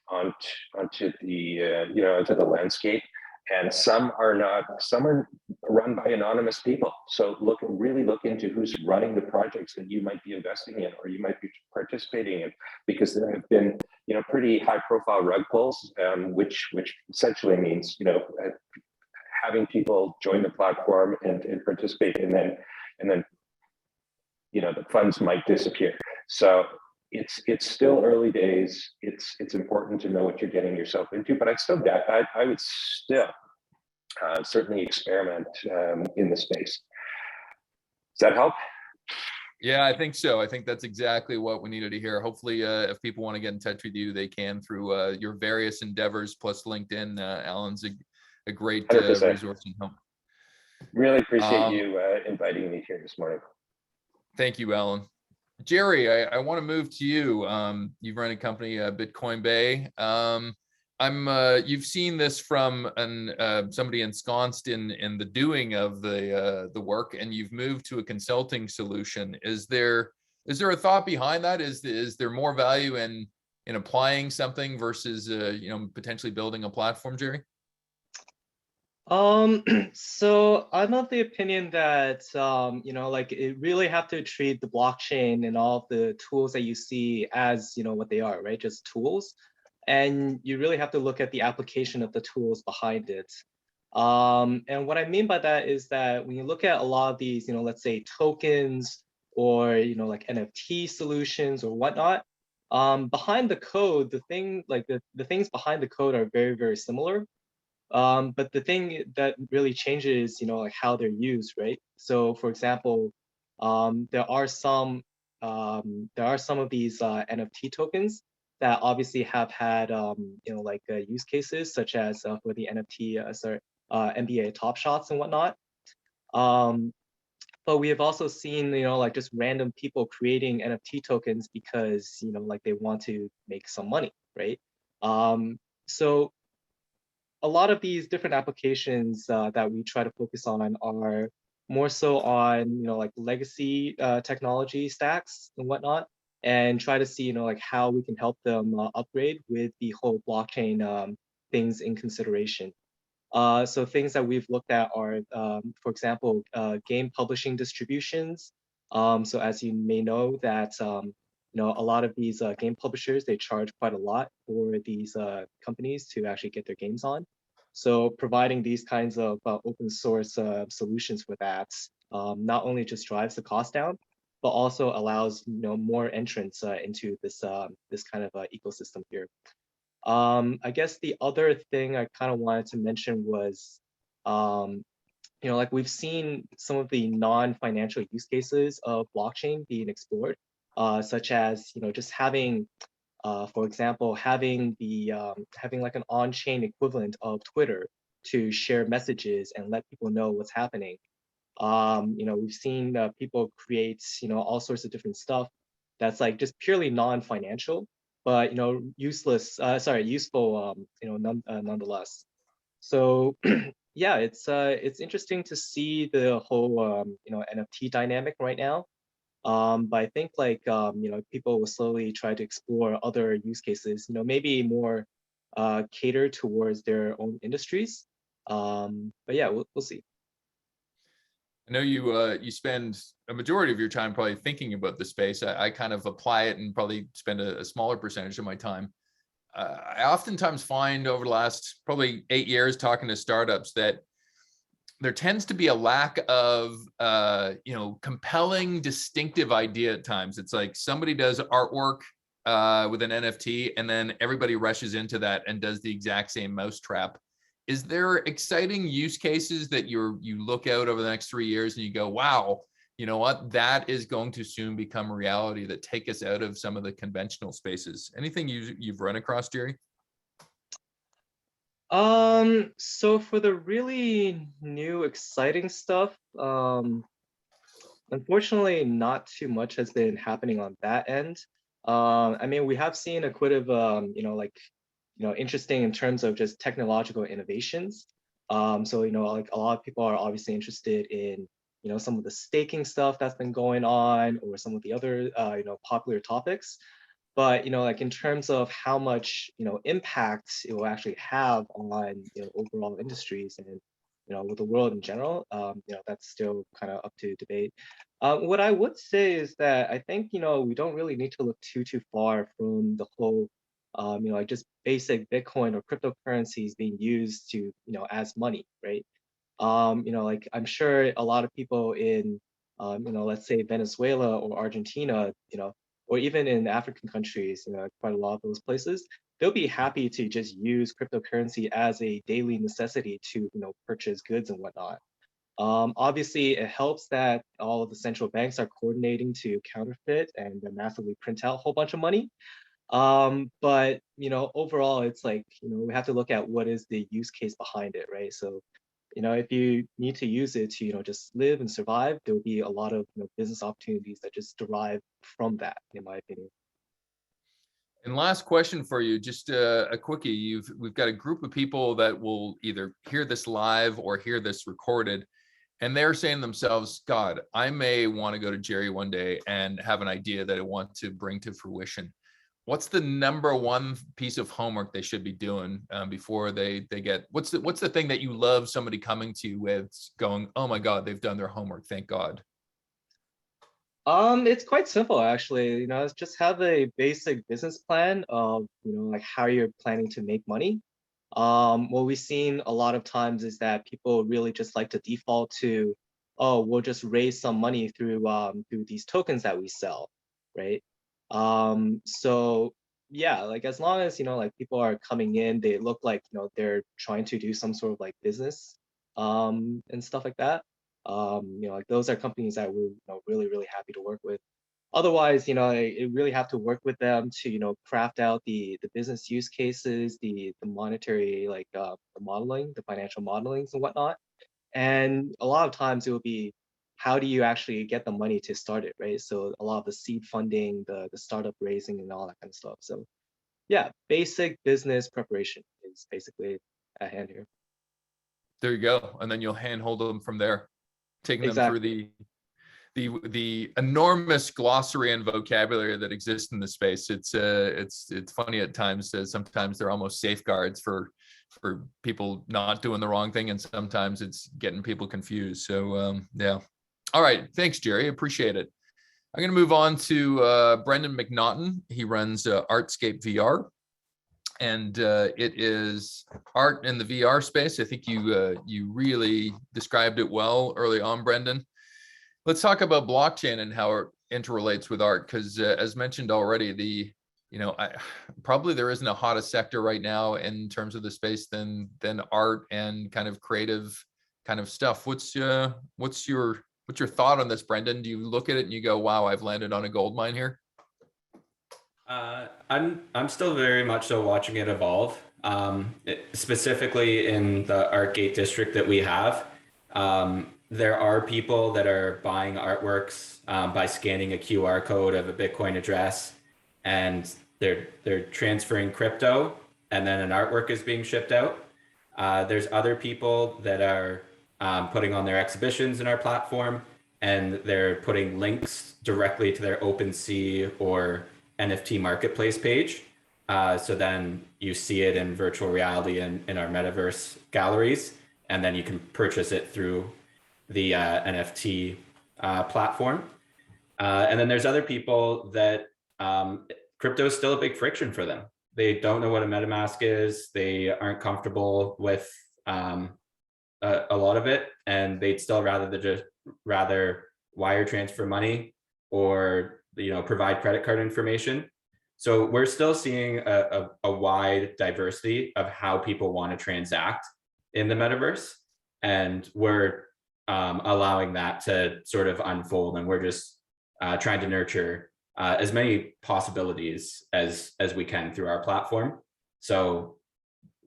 onto the landscape, and some are run by anonymous people. So really look into who's running the projects that you might be investing in or you might be participating in, because there have been pretty high profile rug pulls, which essentially means having people join the platform and participate, and then the funds might disappear. So it's still early days. It's important to know what you're getting yourself into, but I would still certainly experiment in the space. Does that help? Yeah, I think so. I think that's exactly what we needed to hear. Hopefully, if people want to get in touch with you, they can through your various endeavors, plus LinkedIn. Alan's a great resource and help. Really appreciate you inviting me here this morning. Thank you, Alan. Jerry, I want to move to you. You've run a company, Bitcoin Bay. You've seen this from somebody ensconced in the doing of the work, and you've moved to a consulting solution. Is there a thought behind that? Is there more value in applying something versus potentially building a platform, Jerry? So I'm of the opinion that it really have to treat the blockchain and all of the tools that you see as what they are, right? Just tools. And you really have to look at the application of the tools behind it. And what I mean by that is that when you look at a lot of these, let's say tokens or like NFT solutions or whatnot, behind the code, the things behind the code are very, very similar. But the thing that really changes, like how they're used, right? So, for example, there are some of these NFT tokens that obviously have had, use cases such as for the NFT, NBA Top Shots and whatnot. But we have also seen, just random people creating NFT tokens because, they want to make some money, right? So a lot of these different applications that we try to focus on are more so on, legacy technology stacks and whatnot, and try to see, how we can help them upgrade with the whole blockchain things in consideration. So things that we've looked at are, for example, game publishing distributions. So as you may know that, a lot of these game publishers, they charge quite a lot for these companies to actually get their games on. So providing these kinds of open source solutions for that not only just drives the cost down, but also allows more entrants into this kind of ecosystem here. I guess the other thing I kind of wanted to mention was, we've seen some of the non-financial use cases of blockchain being explored, such as just having, for example, having like an on-chain equivalent of Twitter to share messages and let people know what's happening. We've seen people create all sorts of different stuff that's like just purely non-financial, but useful nonetheless. So yeah, it's interesting to see the whole NFT dynamic right now. But I think people will slowly try to explore other use cases, maybe more cater towards their own industries. But yeah, we'll see. I know you spend a majority of your time probably thinking about the space. I kind of apply it and probably spend a smaller percentage of my time. I oftentimes find over the last probably 8 years talking to startups that there tends to be a lack of compelling, distinctive idea at times. It's like somebody does artwork with an NFT, and then everybody rushes into that and does the exact same mousetrap. is there exciting use cases that you look out over the next 3 years and you go, wow, you know what, that is going to soon become a reality that take us out of some of the conventional spaces? Anything you've run across, Jerry? So for the really new exciting stuff, unfortunately, not too much has been happening on that end. I mean, we have seen a quite of interesting in terms of just technological innovations. So like a lot of people are obviously interested in some of the staking stuff that's been going on, or some of the other popular topics. But like in terms of how much impact it will actually have on overall industries and with the world in general, that's still kind of up to debate. What I would say is that I think we don't really need to look too far from the whole like just basic Bitcoin or cryptocurrencies being used to as money, right? Like I'm sure a lot of people in let's say Venezuela or Argentina, or even in African countries, quite a lot of those places, they'll be happy to just use cryptocurrency as a daily necessity to purchase goods and whatnot. Obviously, it helps that all of the central banks are coordinating to counterfeit and massively print out a whole bunch of money. But overall, it's like we have to look at what is the use case behind it, right? So if you need to use it to just live and survive, there will be a lot of business opportunities that just derive from that, in my opinion. And last question for you, just a quickie. We've got a group of people that will either hear this live or hear this recorded, and they're saying to themselves, God, I may want to go to Jerry one day and have an idea that I want to bring to fruition. What's the number one piece of homework they should be doing before they get, what's the thing that you love somebody coming to you with going, oh my God, they've done their homework, thank God? It's quite simple, actually. It's just have a basic business plan of, like how you're planning to make money. What we've seen a lot of times is that people really just like to default to, oh, we'll just raise some money through these tokens that we sell, right? So yeah, like as long as like people are coming in, they look like they're trying to do some sort of like business and stuff like that. Like those are companies that we're really happy to work with. Otherwise, you really have to work with them to craft out the business use cases, the monetary like the modeling, the financial modelings and whatnot. And a lot of times it will be, how do you actually get the money to start it, right? So a lot of the seed funding, the startup raising and all that kind of stuff. So yeah, basic business preparation is basically at hand here. There you go. And then you'll handhold them from there, taking them through the enormous glossary and vocabulary that exists in the space. It's funny at times. Sometimes they're almost safeguards for people not doing the wrong thing, and sometimes it's getting people confused. So yeah. All right, thanks, Jerry. Appreciate it. I'm going to move on to Brendon McNaughton. He runs ArtgateVR, and it is art in the VR space. I think you really described it well early on, Brendon. Let's talk about blockchain and how it interrelates with art, because as mentioned already, probably there isn't a hotter sector right now in terms of the space than art and kind of creative kind of stuff. What's your thought on this, Brendon? Do you look at it and you go, wow, I've landed on a gold mine here? I'm still very much so watching it evolve. Specifically in the Artgate district that we have, there are people that are buying artworks by scanning a QR code of a Bitcoin address, and they're transferring crypto, and then an artwork is being shipped out. There's other people that are putting on their exhibitions in our platform, and they're putting links directly to their OpenSea or NFT marketplace page. So then you see it in virtual reality in our metaverse galleries, and then you can purchase it through the NFT platform. And then there's other people that crypto is still a big friction for them. They don't know what a MetaMask is. They aren't comfortable with a lot of it, and they'd still rather wire transfer money or provide credit card information. So we're still seeing a wide diversity of how people want to transact. in the metaverse, and we're allowing that to sort of unfold, and we're just trying to nurture as many possibilities as we can through our platform. So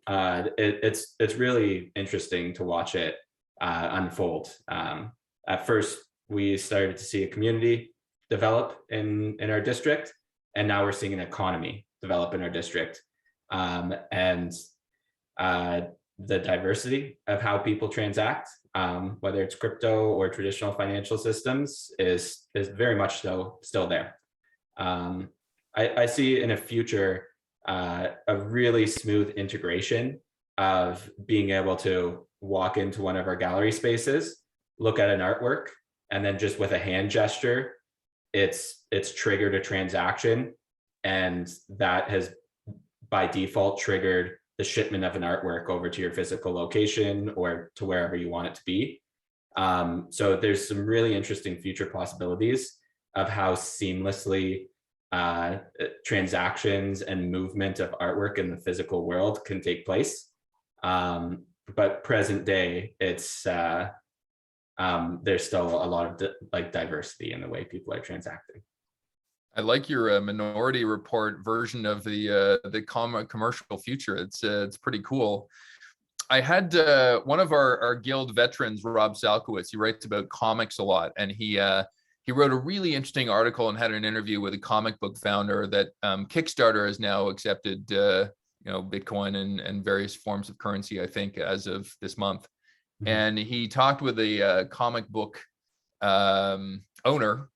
it's really interesting to watch it unfold. At first, we started to see a community develop in our district, and now we're seeing an economy develop in our district. And the diversity of how people transact, whether it's crypto or traditional financial systems, is very much so still there. I see in a future a really smooth integration of being able to walk into one of our gallery spaces, look at an artwork, and then just with a hand gesture, it's triggered a transaction, and that has by default triggered the shipment of an artwork over to your physical location or to wherever you want it to be. So there's some really interesting future possibilities of how seamlessly transactions and movement of artwork in the physical world can take place. But present day, it's there's still a lot of diversity in the way people are transacting. I like your Minority Report version of the commercial future. It's pretty cool. I had one of our guild veterans, Rob Salkowitz. He writes about comics a lot, and he wrote a really interesting article and had an interview with a comic book founder that Kickstarter has now accepted Bitcoin and various forms of currency, I think, as of this month. Mm-hmm. And he talked with a comic book owner.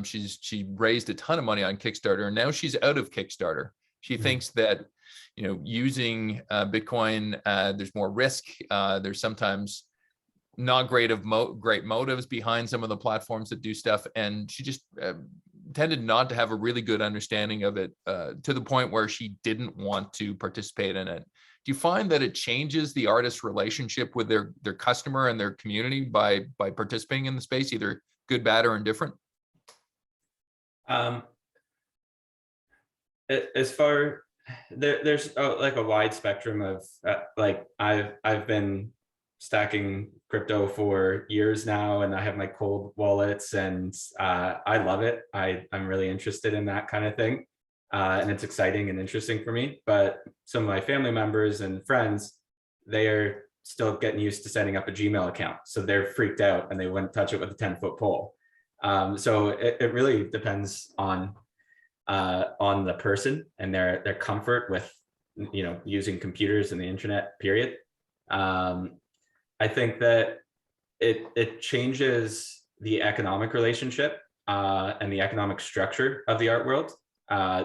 She raised a ton of money on Kickstarter, and now she's out of Kickstarter. She thinks that using Bitcoin, there's more risk. There's sometimes not great motives behind some of the platforms that do stuff, and she just tended not to have a really good understanding of it to the point where she didn't want to participate in it. Do you find that it changes the artist's relationship with their customer and their community by participating in the space, either good, bad, or indifferent? As far there's like a wide spectrum of I've been stacking crypto for years now, and I have my cold wallets, and I love it. I'm really interested in that kind of thing, and it's exciting and interesting for me. But some of my family members and friends, they are still getting used to setting up a Gmail account, so they're freaked out and they wouldn't touch it with a 10-foot pole. So it really depends on the person and their comfort with using computers and the internet, period. I think that it changes the economic relationship and the economic structure of the art world,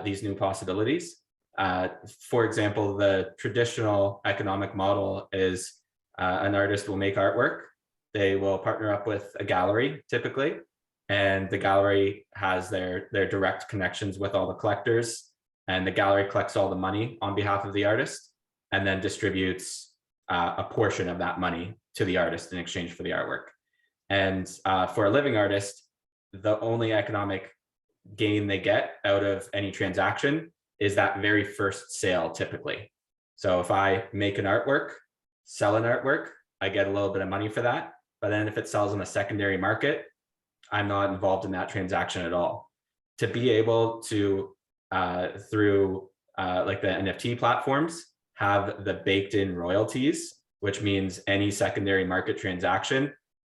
these new possibilities. For example, the traditional economic model is an artist will make artwork. They will partner up with a gallery typically, and the gallery has their direct connections with all the collectors, and the gallery collects all the money on behalf of the artist and then distributes a portion of that money to the artist in exchange for the artwork. And for a living artist, the only economic gain they get out of any transaction is that very first sale typically. So if I make an artwork, sell an artwork, I get a little bit of money for that. But then if it sells on a secondary market, I'm not involved in that transaction at all. To be able to, through like the NFT platforms, have the baked in royalties, which means any secondary market transaction,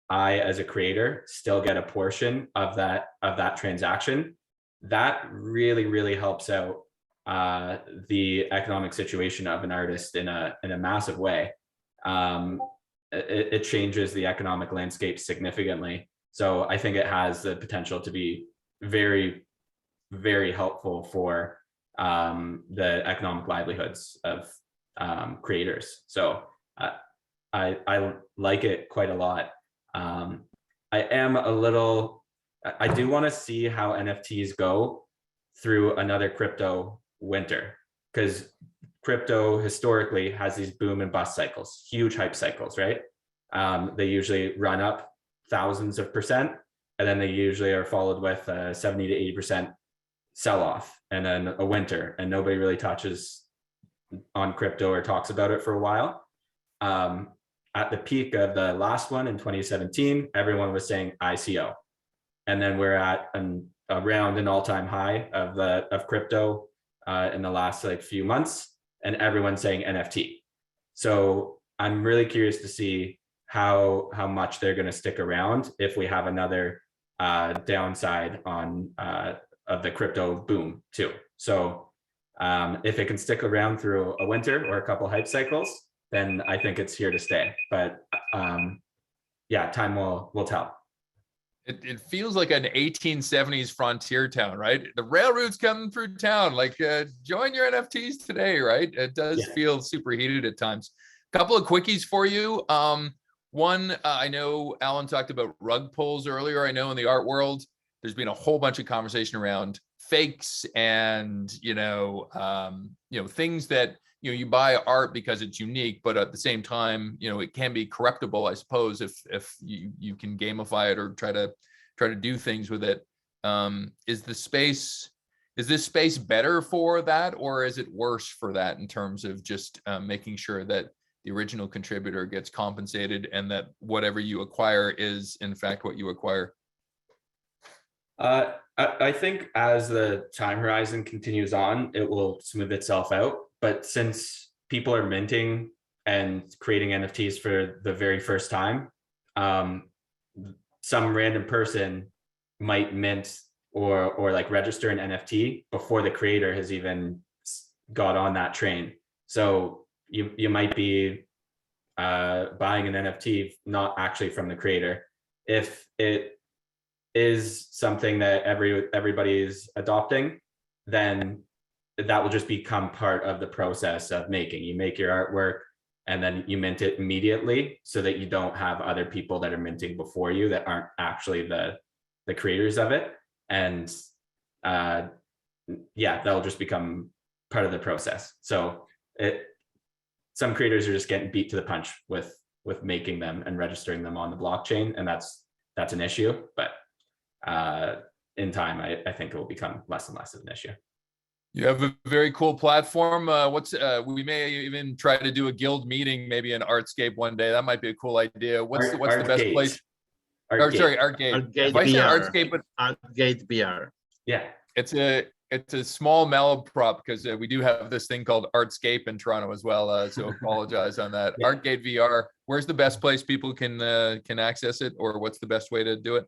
I, as a creator, still get a portion of that transaction. That really, really helps out the economic situation of an artist in a massive way. It changes the economic landscape significantly. So I think it has the potential to be very, very helpful for the economic livelihoods of creators. So I like it quite a lot. I do want to see how NFTs go through another crypto winter, because crypto historically has these boom and bust cycles, huge hype cycles, right? They usually run up thousands of %, and then they usually are followed with a 70 to 80% sell-off, and then a winter, and nobody really touches on crypto or talks about it for a while. at the peak of the last one in 2017, everyone was saying ICO. And then we're at around an all-time high of crypto in the last like few months, and everyone's saying NFT. So I'm really curious to see how much they're going to stick around if we have another downside on of the crypto boom too. So if it can stick around through a winter or a couple hype cycles, then I think it's here to stay. But yeah, time will tell. It feels like an 1870s frontier town, right? The railroad's coming through town, like join your NFTs today, right? It does feel super heated at times. Couple of quickies for you. One, I know Alan talked about rug pulls earlier. I know in the art world, there's been a whole bunch of conversation around fakes and, things that, you buy art because it's unique, but at the same time, it can be corruptible, I suppose, if you can gamify it or try to do things with it. Is this space better for that, or is it worse for that in terms of just making sure that the original contributor gets compensated and that whatever you acquire is in fact what you acquire? I think as the time horizon continues on, it will smooth itself out. But since people are minting and creating NFTs for the very first time, some random person might mint or like register an NFT before the creator has even got on that train. So you might be buying an NFT not actually from the creator. If it is something that everybody is adopting, then that will just become part of the process of making. You make your artwork and then you mint it immediately so that you don't have other people that are minting before you that aren't actually the creators of it. And that'll just become part of the process. So some creators are just getting beat to the punch with making them and registering them on the blockchain, and that's an issue. But in time, I think it will become less and less of an issue. You have a very cool platform. We may even try to do a guild meeting, maybe in Artscape one day. That might be a cool idea. What's the best place? Artgate. Artgate If I said VR. Artscape, but ArtgateVR. Yeah, it's a small malaprop because we do have this thing called Artscape in Toronto as well. So apologize on that. Yeah. ArtgateVR. Where's the best place people can access it, or what's the best way to do it?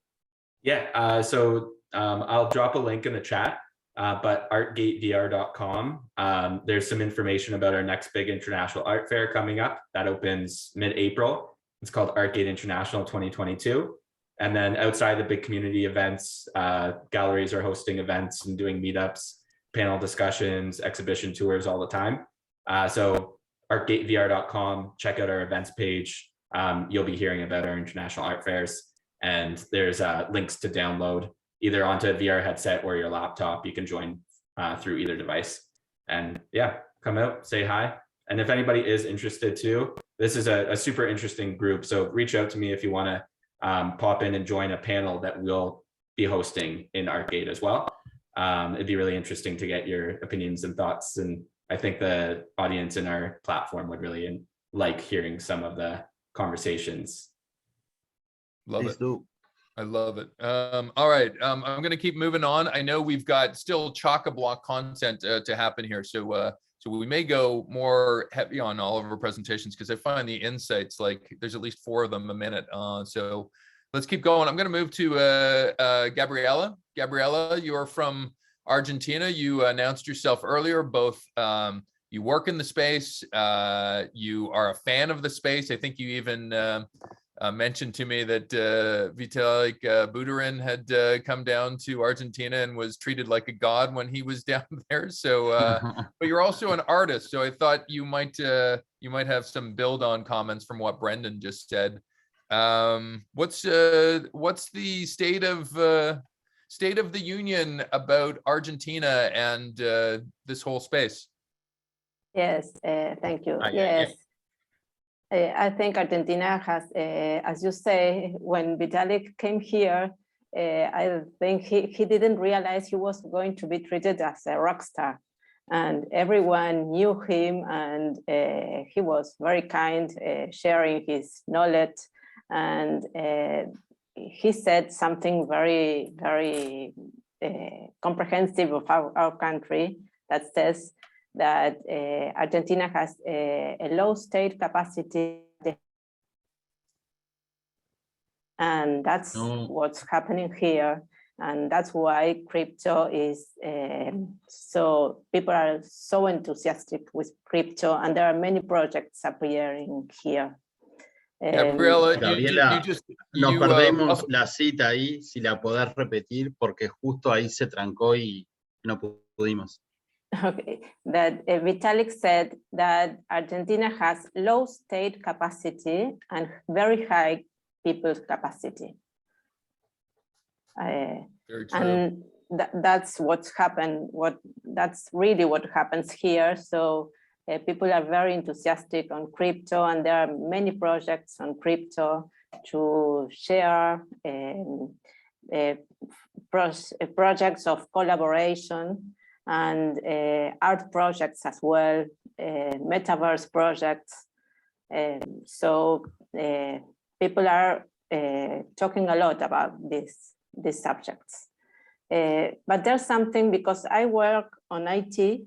Yeah. So I'll drop a link in the chat. But ArtgateVR.com. There's some information about our next big international art fair coming up. That opens mid-April. It's called Artgate International 2022. And then outside the big community events, galleries are hosting events and doing meetups, panel discussions, exhibition tours all the time. So ArtgateVR.com, check out our events page. You'll be hearing about our international art fairs. And there's links to download either onto a VR headset or your laptop. You can join through either device. And yeah, come out, say hi. And if anybody is interested too, this is a super interesting group. So reach out to me if you want to pop in and join a panel that we'll be hosting in Artgate as well. It'd be really interesting to get your opinions and thoughts. And I think the audience in our platform would really like hearing some of the conversations. Love Please it. do. I love it. All right, I'm going to keep moving on. I know we've got still chock-a-block content to happen here, so we may go more heavy on all of our presentations because I find the insights, like there's at least 4 of them a minute. So let's keep going. I'm going to move to Gabriela. Gabriela, you are from Argentina. You announced yourself earlier. Both you work in the space. You are a fan of the space. I think you even mentioned to me that Vitalik Buterin had come down to Argentina and was treated like a god when he was down there. So, but you're also an artist, so I thought you might have some build-on comments from what Brendon just said. What's the state of the union about Argentina and this whole space? Yes, thank you. Yes. I think Argentina has, as you say, when Vitalik came here, I think he didn't realize he was going to be treated as a rock star. and everyone knew him, and he was very kind, sharing his knowledge, and he said something very, very comprehensive of our country, that says that Argentina has a low state capacity, and that's what's happening here. And that's why crypto is so people are so enthusiastic with crypto, and there are many projects appearing here. Gabriela, Gabriela, nos perdemos la cita ahí, si la podés repetir, porque justo ahí se trancó y no pudimos. Okay, that Vitalik said that Argentina has low state capacity and very high people's capacity. And that's what's happened. That's really what happens here. So people are very enthusiastic on crypto, and there are many projects on crypto to share projects of collaboration, and art projects as well, metaverse projects. So people are talking a lot about these subjects. But there's something, because I work on IT,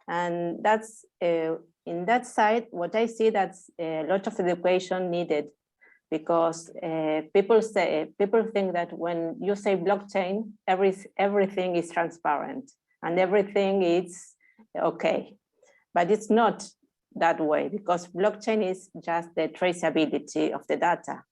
and that's in that side, what I see, that's a lot of education needed, because people think that when you say blockchain, everything is transparent and everything is okay, but it's not that way, because blockchain is just the traceability of the data,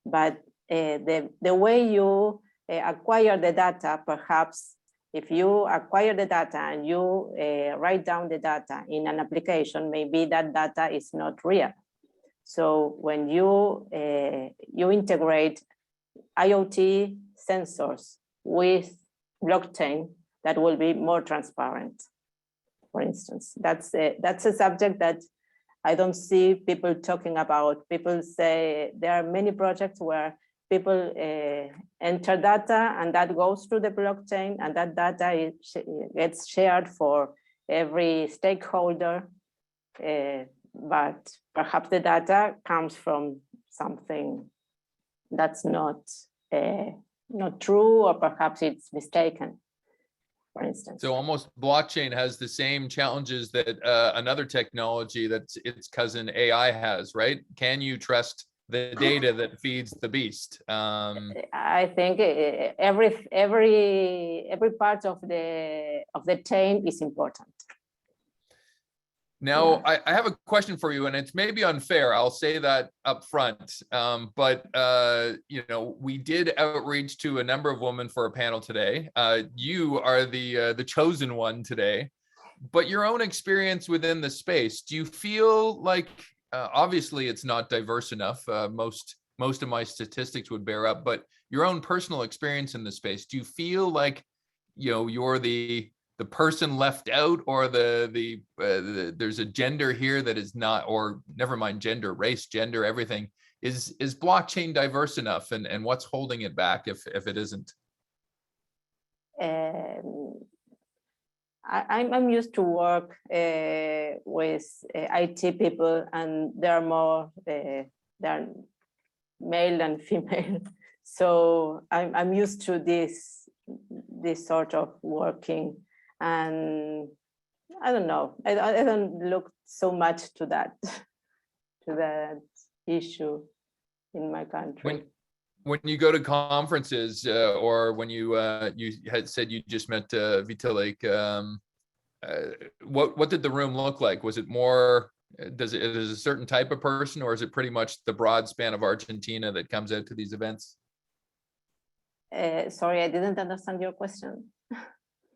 but the way you acquire the data, perhaps if you acquire the data and you write down the data in an application, maybe that data is not real. So when you integrate IoT sensors with blockchain, that will be more transparent. For instance, that's a subject that I don't see people talking about. People say there are many projects where people enter data, and that goes through the blockchain, and that data gets shared for every stakeholder. But perhaps the data comes from something that's not true, or perhaps it's mistaken, for instance. So almost blockchain has the same challenges that another technology that's its cousin AI has, right? Can you trust the data that feeds the beast? I think every part of the chain is important. Now, yeah. I have a question for you, and it's maybe unfair. I'll say that up front. But you know, we did outreach to a number of women for a panel today. You are the chosen one today. But your own experience within the space, do you feel like, obviously it's not diverse enough, most of my statistics would bear up, but your own personal experience in the space, do you feel like, you know, you're the person left out, or there's a gender here that is not, or never mind gender, race, gender, everything? Is blockchain diverse enough, and what's holding it back if it isn't? I'm used to work with IT people, and there are more there are male than female, so I'm used to this sort of working, and I don't know. I don't look so much to that issue in my country. When you go to conferences, or when you had said you just met Vitalik, what did the room look like? Was it more? Is it a certain type of person, or is it pretty much the broad span of Argentina that comes out to these events? Sorry, I didn't understand your question.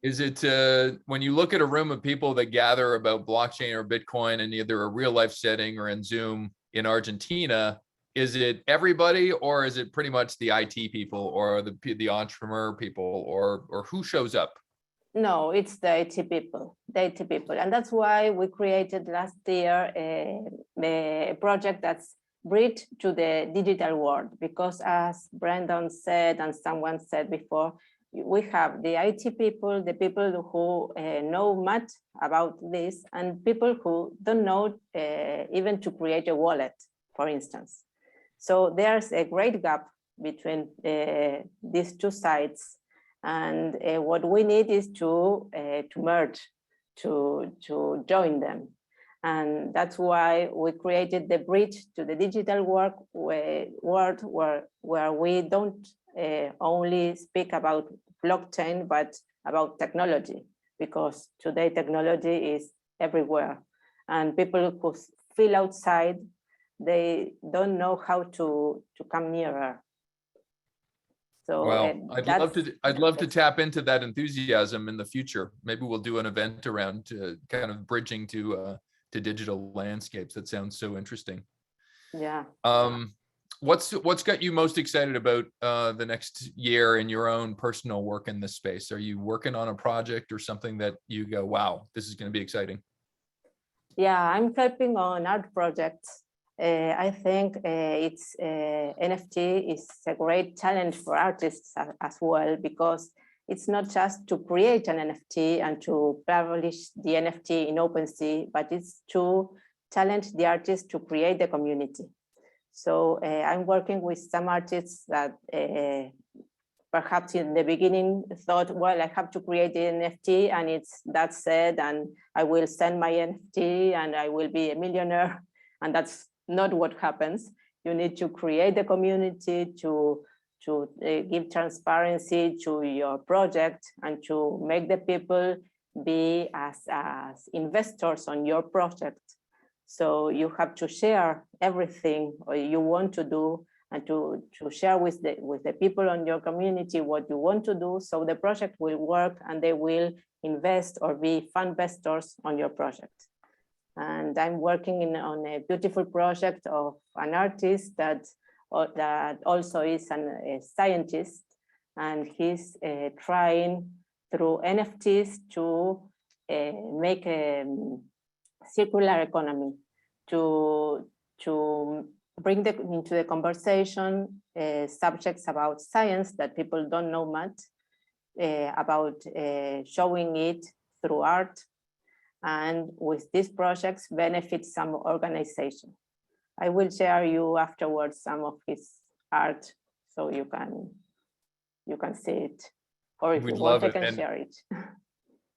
Is it when you look at a room of people that gather about blockchain or Bitcoin in either a real life setting or in Zoom in Argentina? Is it everybody, or is it pretty much the IT people, or the entrepreneur people, or who shows up? No, it's the IT people, and that's why we created last year a project that's bridge to the digital world, because as Brendon said and someone said before, we have the IT people, the people who know much about this, and people who don't know even to create a wallet, for instance. So there's a great gap between these two sides, and what we need is to merge, to join them. And that's why we created the bridge to the digital world where we don't only speak about blockchain, but about technology, because today technology is everywhere. And people who feel outside, they don't know how to come nearer. So well, I'd love to tap into that enthusiasm in the future. Maybe we'll do an event around kind of bridging to digital landscapes. That sounds so interesting. Yeah. What's got you most excited about the next year in your own personal work in this space? Are you working on a project or something that you go, wow, this is going to be exciting? Yeah, I'm helping on art projects. I think it's NFT is a great challenge for artists as well, because it's not just to create an NFT and to publish the NFT in OpenSea, but it's to challenge the artist to create the community. So I'm working with some artists that perhaps in the beginning thought, well, I have to create the NFT and that's it, and I will send my NFT and I will be a millionaire. And that's not what happens. You need to create the community, to give transparency to your project, and to make the people be as investors on your project. So you have to share everything you want to do, and to share with the people on your community what you want to do, so the project will work and they will invest or be fund investors on your project. And I'm working on a beautiful project of an artist that also is a scientist, and he's trying through NFTs to make a circular economy, to bring into the conversation subjects about science that people don't know much about, showing it through art, and with these projects benefit some organization. I will share you afterwards some of his art so you can see it, or if you want, I can share it.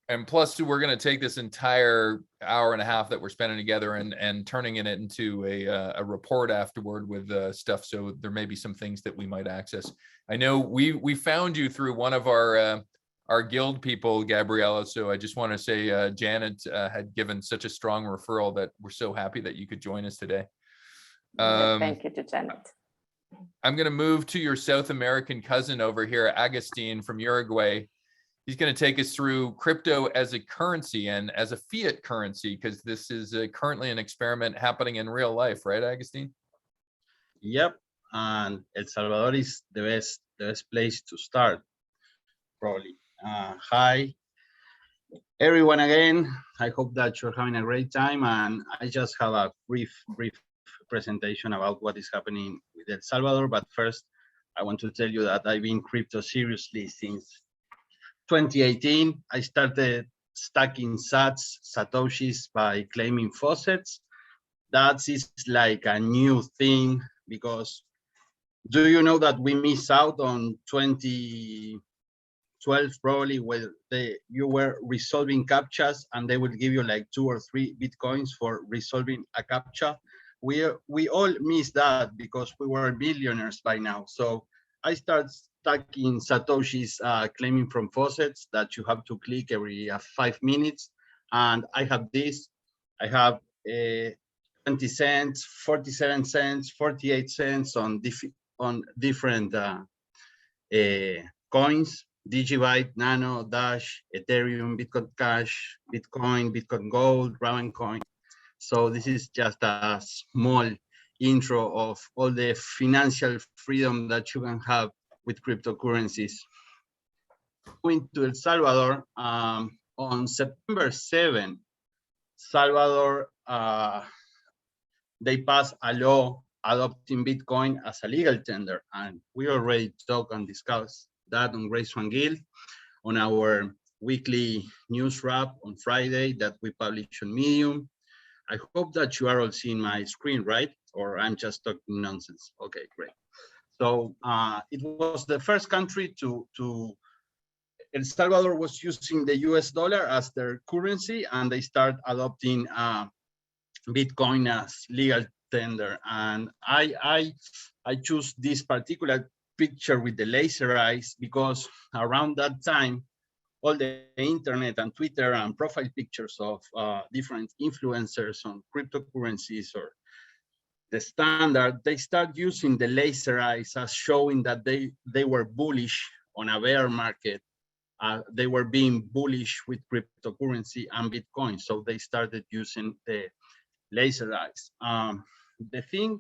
And plus, we're going to take this entire hour and a half that we're spending together and turning it into a report afterward with stuff. So there may be some things that we might access. I know we found you through one of our guild people, Gabriela. So I just want to say Janet had given such a strong referral that we're so happy that you could join us today. Thank you to Janet. I'm going to move to your South American cousin over here, Agustin from Uruguay. He's going to take us through crypto as a currency and as a fiat currency, because this is currently an experiment happening in real life, right, Agustin? Yep, and El Salvador is the best place to start, probably. Hi, everyone again. I hope that you're having a great time, and I just have a brief presentation about what is happening with El Salvador. But first, I want to tell you that I've been crypto seriously since 2018. I started stacking satoshis by claiming faucets. That is like a new thing, because do you know that we missed out on 2012 probably, where you were resolving captchas and they would give you like 2 or 3 bitcoins for resolving a captcha? We all missed that because we were billionaires by now. So I started stacking satoshis claiming from faucets that you have to click every 5 minutes. And I have this. I have 20 cents, 47 cents, 48 cents on different coins: Digibyte, Nano, Dash, Ethereum, Bitcoin Cash, Bitcoin Gold, Ravencoin. So this is just a small intro of all the financial freedom that you can have with cryptocurrencies. Going to El Salvador, on September 7, Salvador, they passed a law adopting Bitcoin as a legal tender, and we already talked and discussed that on Grace Swan Guild, on our weekly news wrap on Friday that we publish on Medium. I hope that you are all seeing my screen, right? Or I'm just talking nonsense. Okay, great. So it was the first country to El Salvador was using the US dollar as their currency, and they start adopting Bitcoin as legal tender. And I choose this particular picture with the laser eyes because around that time, all the internet and Twitter and profile pictures of different influencers on cryptocurrencies or the standard, they start using the laser eyes as showing that they were bullish on a bear market. They were being bullish with cryptocurrency and Bitcoin. So they started using the laser eyes. The thing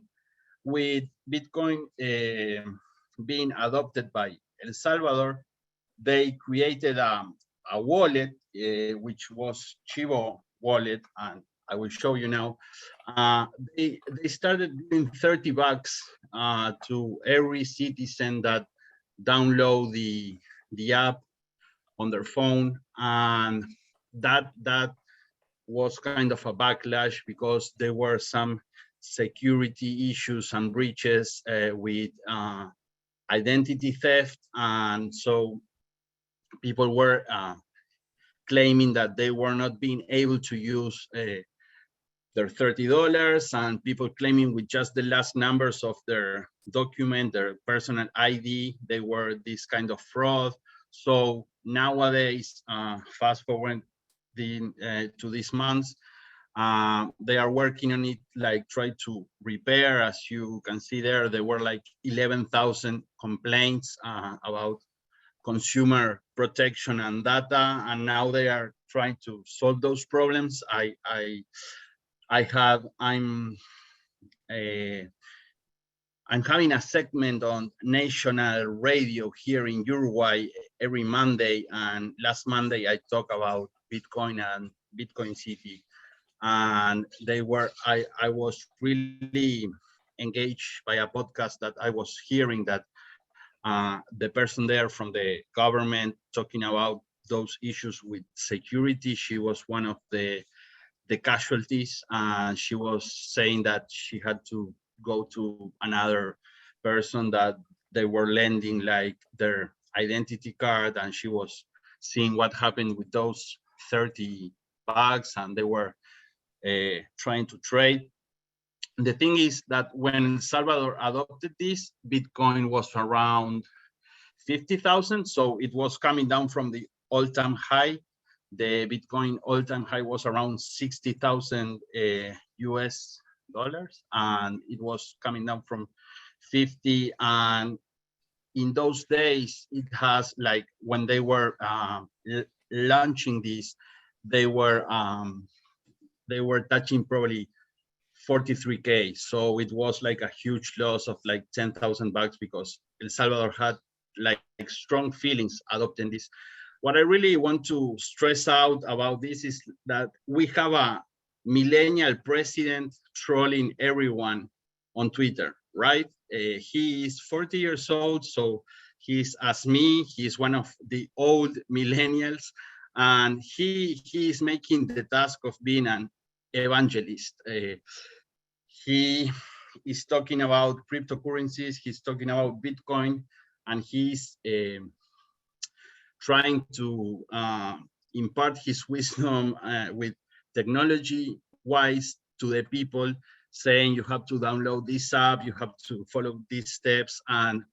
with Bitcoin being adopted by El Salvador, they created a wallet, which was Chivo wallet, and I will show you now. They started giving $30 to every citizen that download the app on their phone, and that was kind of a backlash because there were some security issues and breaches with identity theft, and so people were claiming that they were not being able to use their $30, and people claiming with just the last numbers of their document, their personal ID, they were this kind of fraud. So nowadays, fast forward to these months, they are working on it, like try to repair. As you can see there were like 11,000 complaints about consumer protection and data, and now they are trying to solve those problems. I'm having a segment on national radio here in Uruguay every Monday, and last Monday I talked about Bitcoin and Bitcoin City, and I was really engaged by a podcast that I was hearing that the person there from the government talking about those issues with security. She was one of the casualties, and she was saying that she had to go to another person that they were lending like their identity card, and she was seeing what happened with those $30, and they were trying to trade. The thing is that when Salvador adopted this, Bitcoin was around 50,000, so it was coming down from the all-time high. The Bitcoin all-time high was around 60,000 US dollars, and it was coming down from 50. And in those days, it has, like, when they were launching this, they were touching probably 43K. So it was like a huge loss of like $10,000 because El Salvador had like strong feelings adopting this. What I really want to stress out about this is that we have a millennial president trolling everyone on Twitter, right? He is 40 years old, so he's as me. He's one of the old millennials, and he is making the task of being an evangelist. He is talking about cryptocurrencies, he's talking about Bitcoin, and he's trying to impart his wisdom with technology-wise to the people, saying you have to download this app, you have to follow these steps. And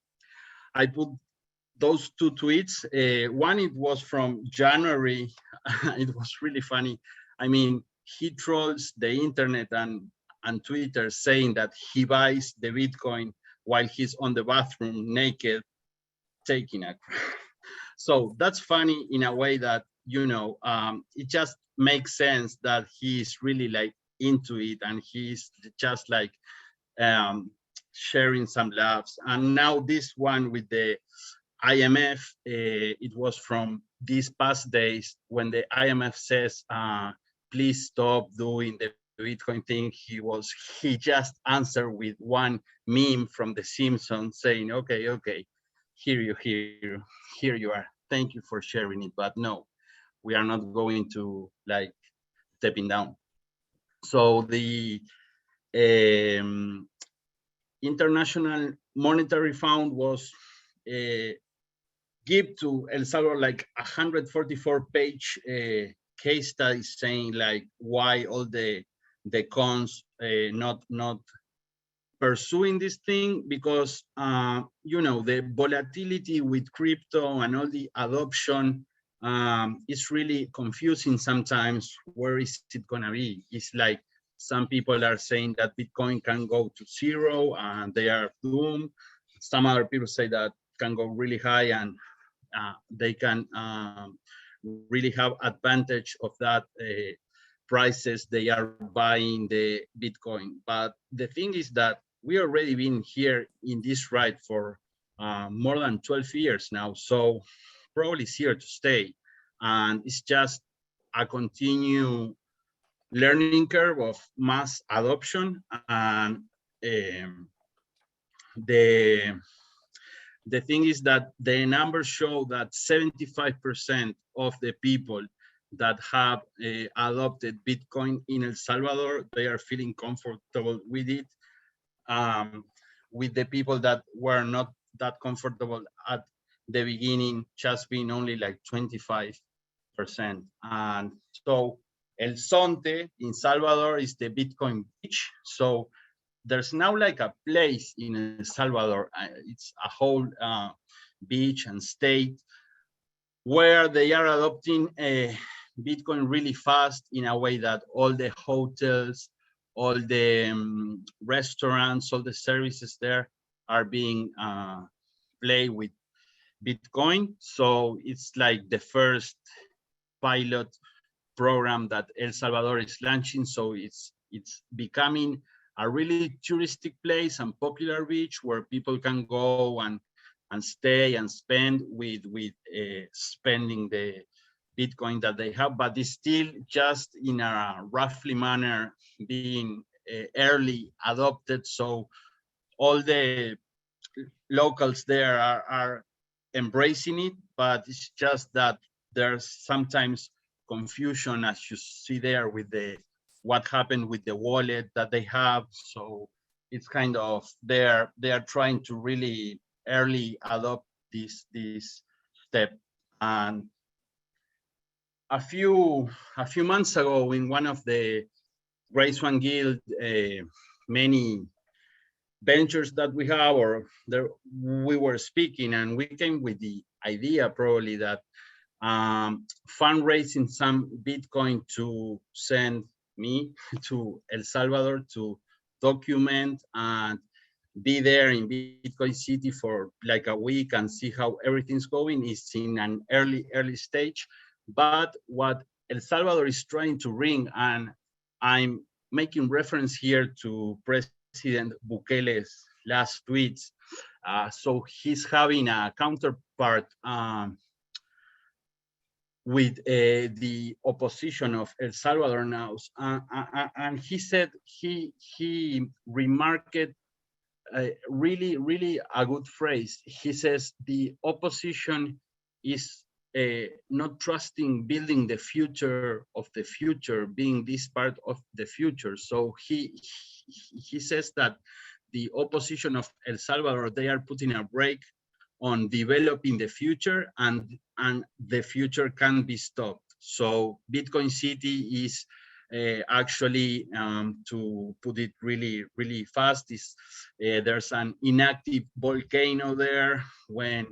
I put those two tweets. One, it was from January. It was really funny. I mean, he trolls the internet and Twitter saying that he buys the Bitcoin while he's on the bathroom naked, taking a crap. So that's funny in a way that, you know, it just makes sense that he's really like into it, and he's just like sharing some laughs. And now this one with the IMF, it was from these past days when the IMF says, please stop doing the Bitcoin thing. He just answered with one meme from The Simpsons saying, okay, here you are. Thank you for sharing it, but no, we are not going to like stepping down. So the International Monetary Fund was give to El Salvador like 144-page case study saying like why all the cons not pursuing this thing, because you know, the volatility with crypto and all the adoption is really confusing sometimes. Where is it gonna be? It's like some people are saying that Bitcoin can go to zero and they are doomed. Some other people say that can go really high and they can really have advantage of that prices they are buying the Bitcoin. But the thing is that we already been here in this ride for more than 12 years now, so probably it's here to stay, and it's just a continue learning curve of mass adoption. And the thing is that the numbers show that 75% of the people that have adopted Bitcoin in El Salvador, they are feeling comfortable with it. With the people that were not that comfortable at the beginning, just being only like 25%. And so El Zonte in Salvador is the Bitcoin beach. So there's now like a place in El Salvador, it's a whole beach and state where they are adopting Bitcoin really fast, in a way that all the hotels, all the restaurants, all the services there are being played with Bitcoin. So it's like the first pilot program that El Salvador is launching. So it's becoming a really touristic place and popular beach where people can go and stay and spend with spending the Bitcoin that they have, but it's still just in a roughly manner being early adopted. So all the locals there are embracing it, but it's just that there's sometimes confusion, as you see there, with what happened with the wallet that they have. So it's kind of they are trying to really early adopt this step. And a few months ago, in one of the Great Swan Guild many ventures that we have, or there, we were speaking, and we came with the idea probably that fundraising some Bitcoin to send me to El Salvador to document and be there in Bitcoin City for like a week and see how everything's going is in an early stage. But what El Salvador is trying to bring, and I'm making reference here to President Bukele's last tweets. So he's having a counterpart with the opposition of El Salvador now, and he said he remarked really a good phrase. He says the opposition is not trusting building the future of the future, being this part of the future. So he says that the opposition of El Salvador, they are putting a brake on developing the future, and the future can be stopped. So Bitcoin City is actually, to put it really fast, is there's an inactive volcano there. When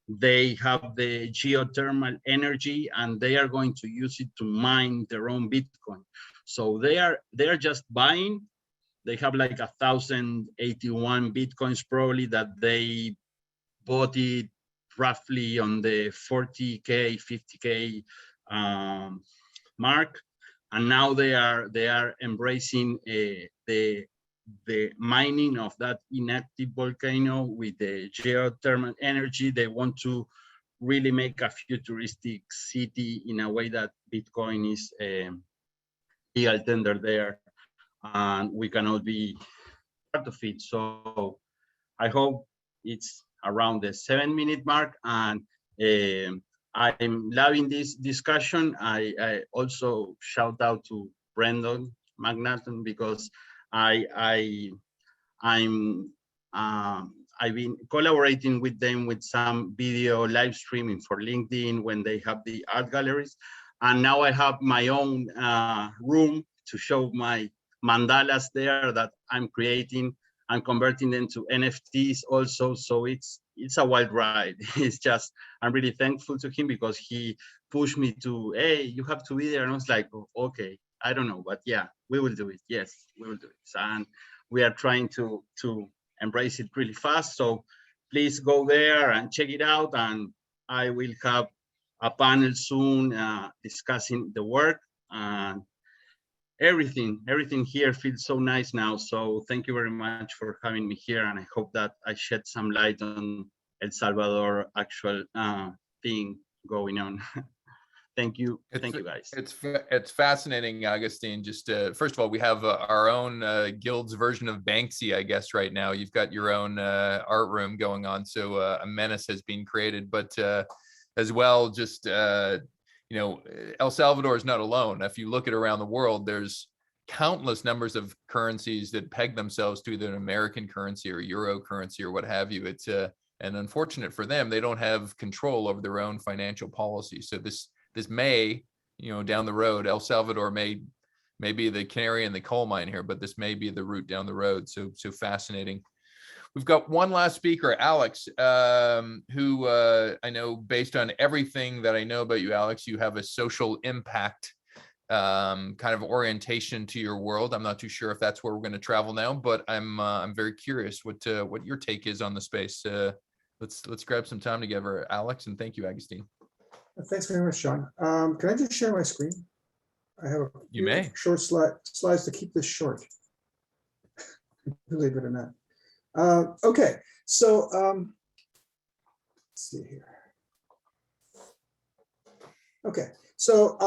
they have the geothermal energy, and they are going to use it to mine their own Bitcoin. So they are just buying. They have like 1,081 Bitcoins probably that they bought it roughly on the 40K, 50K mark, and now they are embracing the mining of that inactive volcano with the geothermal energy. They want to really make a futuristic city in a way that Bitcoin is legal tender there, and we can all be part of it. So I hope it's around the 7-minute mark, and I'm loving this discussion. I also shout out to Brendon McNaughton, because I've been collaborating with them with some video live streaming for LinkedIn when they have the art galleries. And now I have my own room to show my mandalas there that I'm creating and converting them to NFTs also. So it's a wild ride. It's just, I'm really thankful to him because he pushed me to, hey, you have to be there. And I was like, oh, okay, I don't know, but yeah, we will do it. Yes, we will do it. And we are trying to embrace it really fast. So please go there and check it out. And I will have a panel soon discussing the work, and everything here feels so nice now. So thank you very much for having me here. And I hope that I shed some light on El Salvador actual thing going on. Thank you. Thank you, guys. It's fascinating, Agustin. Just first of all, we have our own guild's version of Banksy, I guess, right now. You've got your own art room going on. So a menace has been created, but as well, just, you know, El Salvador is not alone. If you look at around the world, there's countless numbers of currencies that peg themselves to either an American currency or Euro currency or what have you. It's and unfortunate for them, they don't have control over their own financial policy. So this may, you know, down the road, El Salvador may be the canary in the coal mine here, but this may be the route down the road. So fascinating. We've got one last speaker, Alex, who I know, based on everything that I know about you, Alex, you have a social impact kind of orientation to your world. I'm not too sure if that's where we're going to travel now, but I'm very curious what your take is on the space. Let's grab some time together, Alex, and thank you, Agustin. Thanks very much, Sean. Can I just share my screen? I have a few short slides to keep this short, believe it or not. Okay, so let's see here. Okay, so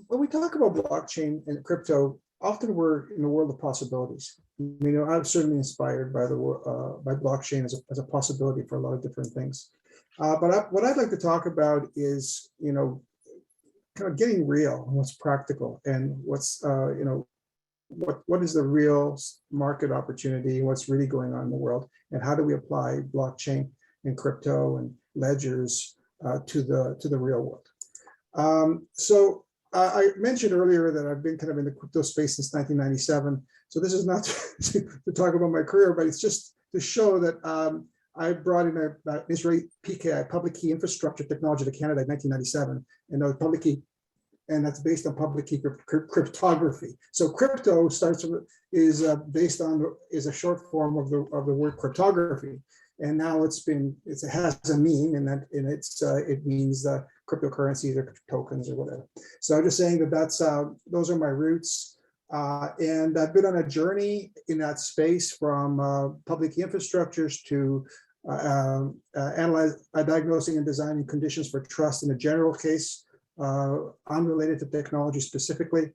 when we talk about blockchain and crypto, often we're in the world of possibilities. You know, I'm certainly inspired by by blockchain as a possibility for a lot of different things. But what I'd like to talk about is, you know, kind of getting real and what's practical and what's, you know, what is the real market opportunity, what's really going on in the world, and how do we apply blockchain and crypto and ledgers to the real world. So I mentioned earlier that I've been kind of in the crypto space since 1997. So this is not to talk about my career, but it's just to show that I brought in an Israeli PKI, public key infrastructure technology, to Canada in 1997, and public key, and that's based on public key cryptography. So crypto is a short form of the word cryptography, and now it has a meaning, and that it means cryptocurrencies or tokens or whatever. So I'm just saying that those are my roots. And I've been on a journey in that space from public key infrastructures to diagnosing and designing conditions for trust in a general case, unrelated to technology specifically,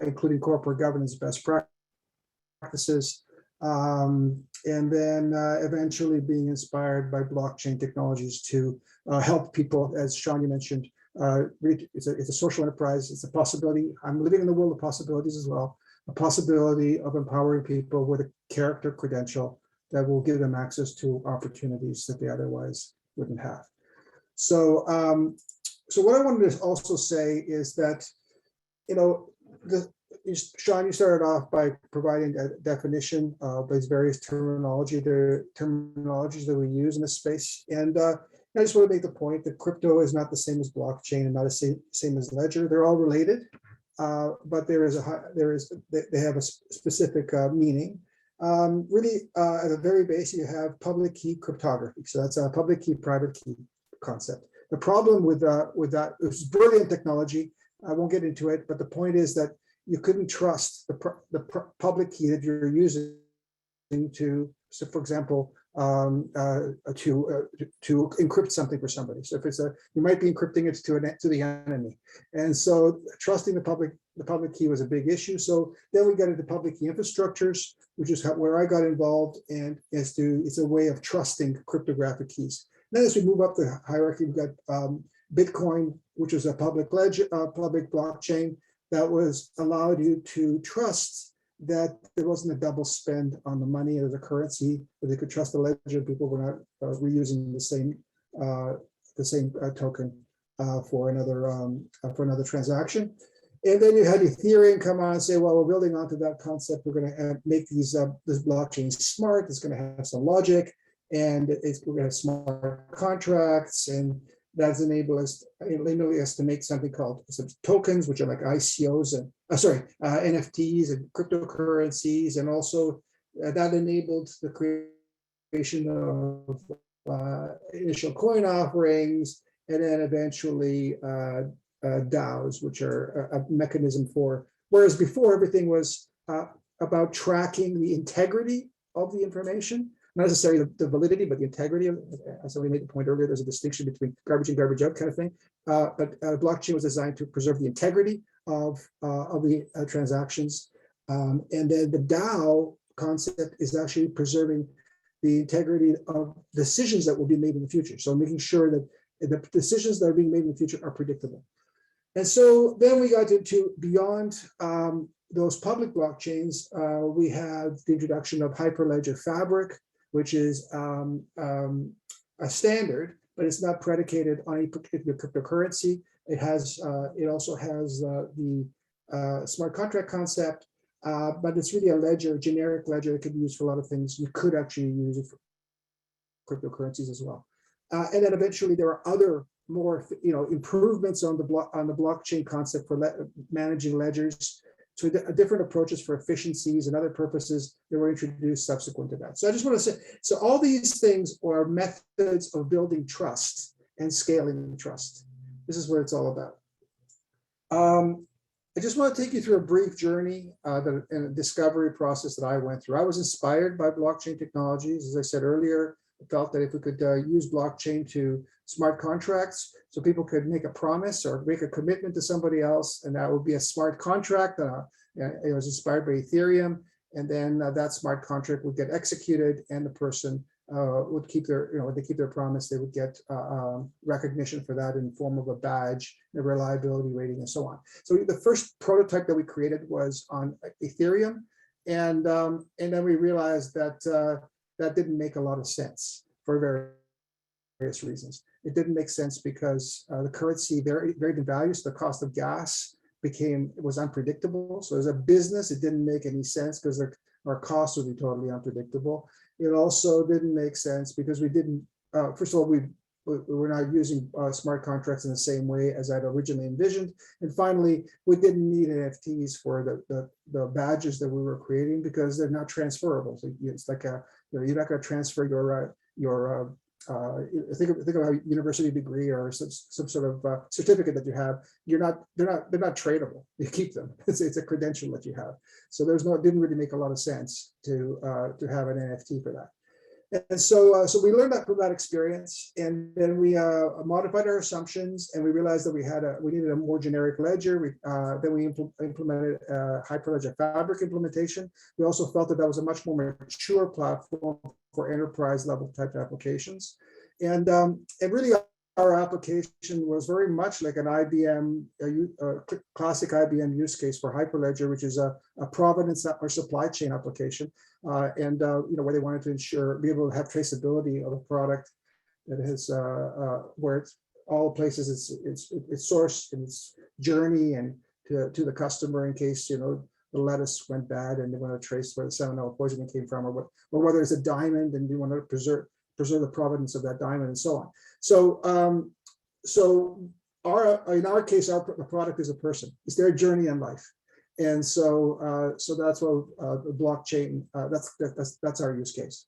including corporate governance best practices, and then eventually being inspired by blockchain technologies to help people, as Sean, you mentioned. It's a social enterprise. It's a possibility. I'm living in the world of possibilities as well. A possibility of empowering people with a character credential that will give them access to opportunities that they otherwise wouldn't have. So, so what I wanted to also say is that, you know, Sean, you started off by providing a definition of these various terminologies that we use in this space, and I just want to make the point that crypto is not the same as blockchain and not the same as ledger. They're all related, but they have a specific meaning. Really, at a very base, you have public key cryptography. So that's a public key, private key concept. The problem with that, it's brilliant technology. I won't get into it, but the point is that you couldn't trust the public key that you're using to, so for example, to encrypt something for somebody. So if it's you might be encrypting it to the enemy, and so trusting the public key was a big issue. So then we got into public key infrastructures, which is where I got involved, and it's a way of trusting cryptographic keys. Then as we move up the hierarchy, we've got Bitcoin, which is a public ledger, public blockchain that was allowed you to trust that there wasn't a double spend on the money or the currency, that they could trust the ledger. People were not reusing the same token for another transaction. And then you had Ethereum come on and say, well, we're building onto that concept. We're going to make this blockchain smart. It's going to have some logic, and we're going to have smart contracts, and that's enabling us to make something called some tokens, which are like ICOs and NFTs and cryptocurrencies, and also that enabled the creation of initial coin offerings, and then eventually DAOs, which are a mechanism for, whereas before everything was about tracking the integrity of the information, not necessarily the validity, but the integrity of, as somebody made the point earlier, there's a distinction between garbage in, garbage out kind of thing. But blockchain was designed to preserve the integrity of the transactions. And then the DAO concept is actually preserving the integrity of decisions that will be made in the future. So making sure that the decisions that are being made in the future are predictable. And so then we got into beyond those public blockchains, we have the introduction of Hyperledger Fabric, which is a standard, but it's not predicated on a particular cryptocurrency. It also has the smart contract concept, but it's really a ledger, a generic ledger. It could be used for a lot of things. You could actually use it for cryptocurrencies as well. And then eventually there are other more improvements on the blockchain concept for managing ledgers. So different approaches for efficiencies and other purposes that were introduced subsequent to that. So I just want to say, so all these things are methods of building trust and scaling trust. This is what it's all about. I just want to take you through a brief journey and a discovery process that I went through. I was inspired by blockchain technologies. As I said earlier, I felt that if we could use blockchain to smart contracts, so people could make a promise or make a commitment to somebody else, and that would be a smart contract. It was inspired by Ethereum, and then that smart contract would get executed, and the person would keep their, when they keep their promise, they would get recognition for that in the form of a badge, a reliability rating, and so on. So the first prototype that we created was on Ethereum, and then we realized that that didn't make a lot of sense for various reasons. It didn't make sense because the currency varied in value, so the cost of gas was unpredictable. So as a business, it didn't make any sense because our costs would be totally unpredictable. It also didn't make sense because we didn't, first of all, we were not using smart contracts in the same way as I'd originally envisioned. And finally, we didn't need NFTs for the badges that we were creating because they're not transferable. So it's like you're not going to transfer your think of a university degree or some sort of certificate that you have. They're not tradable. You keep them. It's a credential that you have. So it didn't really make a lot of sense to have an NFT for that. And so we learned that from that experience, and then we modified our assumptions, and we realized that we needed a more generic ledger. Then we implemented Hyperledger Fabric implementation. We also felt that was a much more mature platform for enterprise level type applications, and really our application was very much like an IBM, classic IBM use case for Hyperledger, which is a provenance or supply chain application. Where they wanted to be able to have traceability of a product that has where it's all places it's sourced and its journey and to the customer in case the lettuce went bad and they want to trace where the salmonella poisoning came from, or whether it's a diamond and you want to preserve the provenance of that diamond and so on. So in our case, the product is a person. It's their journey in life. And so that's what the blockchain, that's our use case.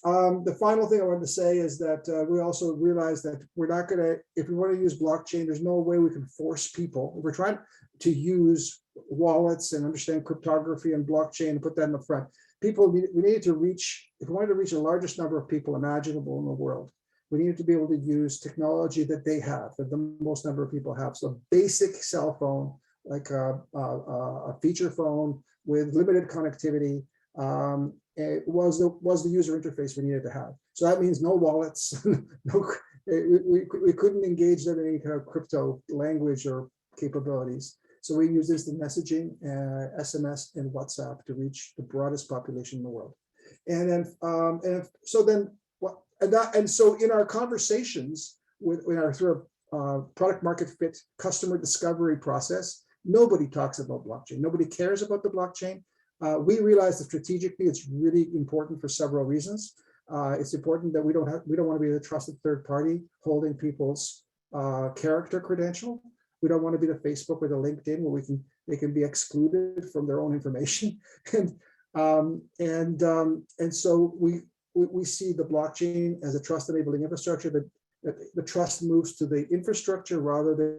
The final thing I wanted to say is that we also realized that we're not going to, if we want to use blockchain, there's no way we can force people. If we're trying to use wallets and understand cryptography and blockchain and put that in the front, we needed to reach, if we wanted to reach the largest number of people imaginable in the world, we needed to be able to use technology that they have, that the most number of people have. So basic cell phone, like a feature phone with limited connectivity, it was the user interface we needed to have. So that means no wallets, we couldn't engage them in any kind of crypto language or capabilities. So we use instant messaging, SMS, and WhatsApp to reach the broadest population in the world. And then, so in our conversations in our sort of product market fit customer discovery process, nobody talks about blockchain. Nobody cares about the blockchain. We realize that strategically it's really important for several reasons. It's important that we don't want to be the trusted third party holding people's character credential. We don't want to be the Facebook or the LinkedIn where they can be excluded from their own information. And so we see the blockchain as a trust enabling infrastructure that the trust moves to the infrastructure rather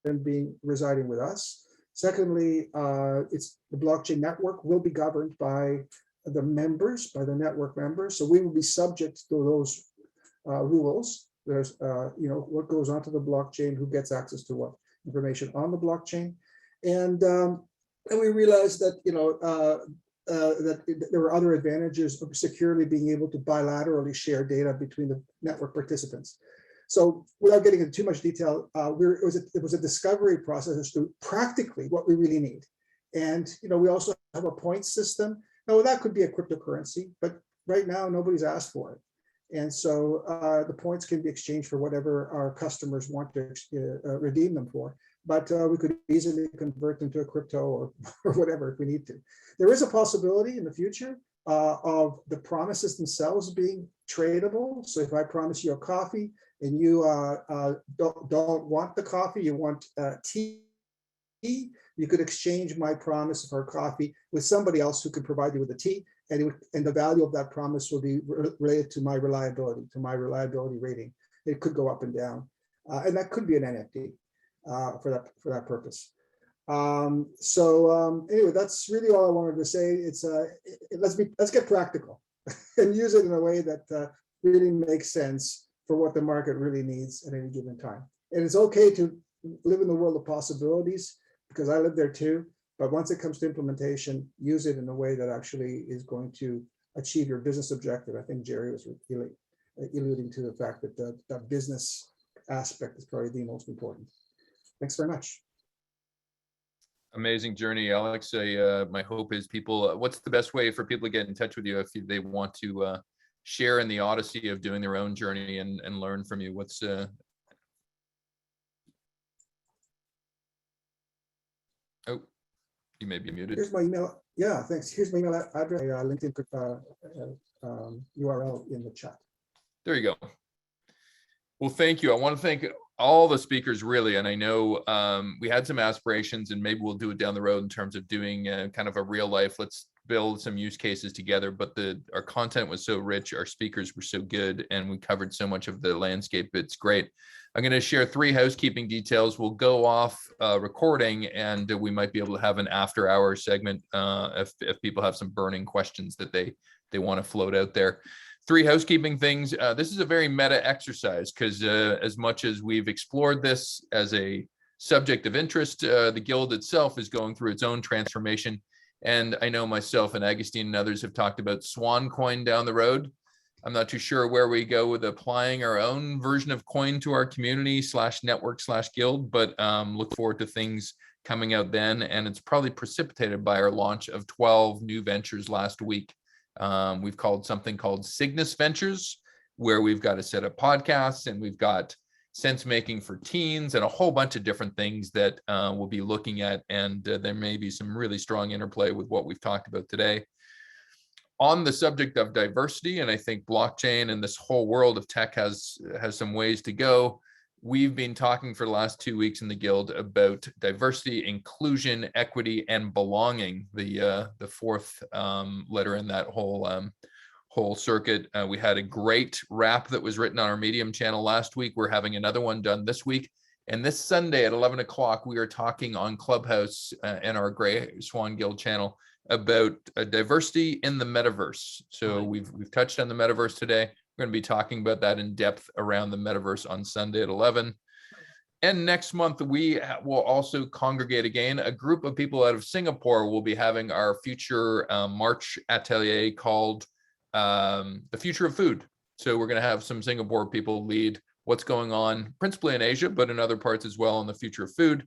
than being residing with us. Secondly, it's the blockchain network will be governed by the members, by the network members. So we will be subject to those rules. There's, what goes onto the blockchain, who gets access to what information on the blockchain. And we realized that, that there were other advantages of securely being able to bilaterally share data between the network participants. So without getting into too much detail, it was a discovery process as to practically what we really need. And, we also have a point system. Now that could be a cryptocurrency, but right now nobody's asked for it. And so the points can be exchanged for whatever our customers want to redeem them for. But we could easily convert them to a crypto or whatever if we need to. There is a possibility in the future of the promises themselves being tradable. So if I promise you a coffee and you don't want the coffee, you want tea, you could exchange my promise for coffee with somebody else who could provide you with the tea. And the value of that promise will be related to my reliability rating. It could go up and down. And that could be an NFT for that purpose. Anyway, that's really all I wanted to say. It's let's get practical and use it in a way that really makes sense for what the market really needs at any given time. And it's okay to live in the world of possibilities, because I live there too. But once it comes to implementation, use it in a way that actually is going to achieve your business objective. I think Jerry was really alluding to the fact that the business aspect is probably the most important. Thanks very much. Amazing journey, Alex. My hope is people, what's the best way for people to get in touch with you if they want to share in the odyssey of doing their own journey and learn from you? What's oh, you may be muted. Here's my email. Yeah, thanks. Here's my email address, LinkedIn URL in the chat. There you go. Well, thank you. I want to thank all the speakers, really. And I know we had some aspirations, and maybe we'll do it down the road in terms of doing kind of a real life, let's build some use cases together. But our content was so rich, our speakers were so good, and we covered so much of the landscape. It's great. I'm going to share 3 housekeeping details. We'll go off recording, and we might be able to have an after-hour segment if people have some burning questions that they want to float out there. 3 housekeeping things. This is a very meta exercise, because as much as we've explored this as a subject of interest, the Guild itself is going through its own transformation. And I know myself and Agustin and others have talked about Swan coin down the road. I'm not too sure where we go with applying our own version of coin to our community /network/guild, but look forward to things coming out then. And it's probably precipitated by our launch of 12 new ventures last week. We've called something called Cygnus Ventures, where we've got a set of podcasts, and we've got sense making for teens and a whole bunch of different things that we'll be looking at. And there may be some really strong interplay with what we've talked about today. On the subject of diversity, and I think blockchain and this whole world of tech has some ways to go. We've been talking for the last 2 weeks in the Guild about diversity, inclusion, equity, and belonging. The 4th letter in that whole circuit. We had a great wrap that was written on our Medium channel last week. We're having another one done this week. And this Sunday at 11 o'clock, we are talking on Clubhouse and our Grey Swan Guild channel about diversity in the metaverse. So we've touched on the metaverse today. We're going to be talking about that in depth around the metaverse on Sunday at 11. And next month, we will also congregate again. A group of people out of Singapore will be having our future March Atelier called The Future of Food. So we're going to have some Singapore people lead what's going on, principally in Asia, but in other parts as well, on the future of food.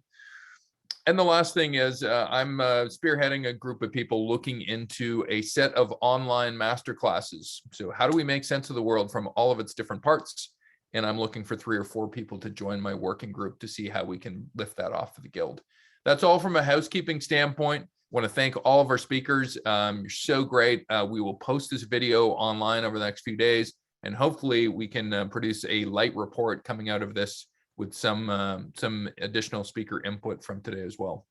And the last thing is I'm spearheading a group of people looking into a set of online masterclasses. So how do we make sense of the world from all of its different parts? And I'm looking for 3 or 4 people to join my working group to see how we can lift that off of the guild. That's all from a housekeeping standpoint. I want to thank all of our speakers. You're so great. We will post this video online over the next few days, and hopefully we can produce a light report coming out of this with some additional speaker input from today as well.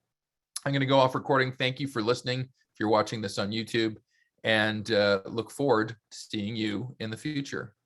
I'm going to go off recording. Thank you for listening if you're watching this on YouTube, and look forward to seeing you in the future.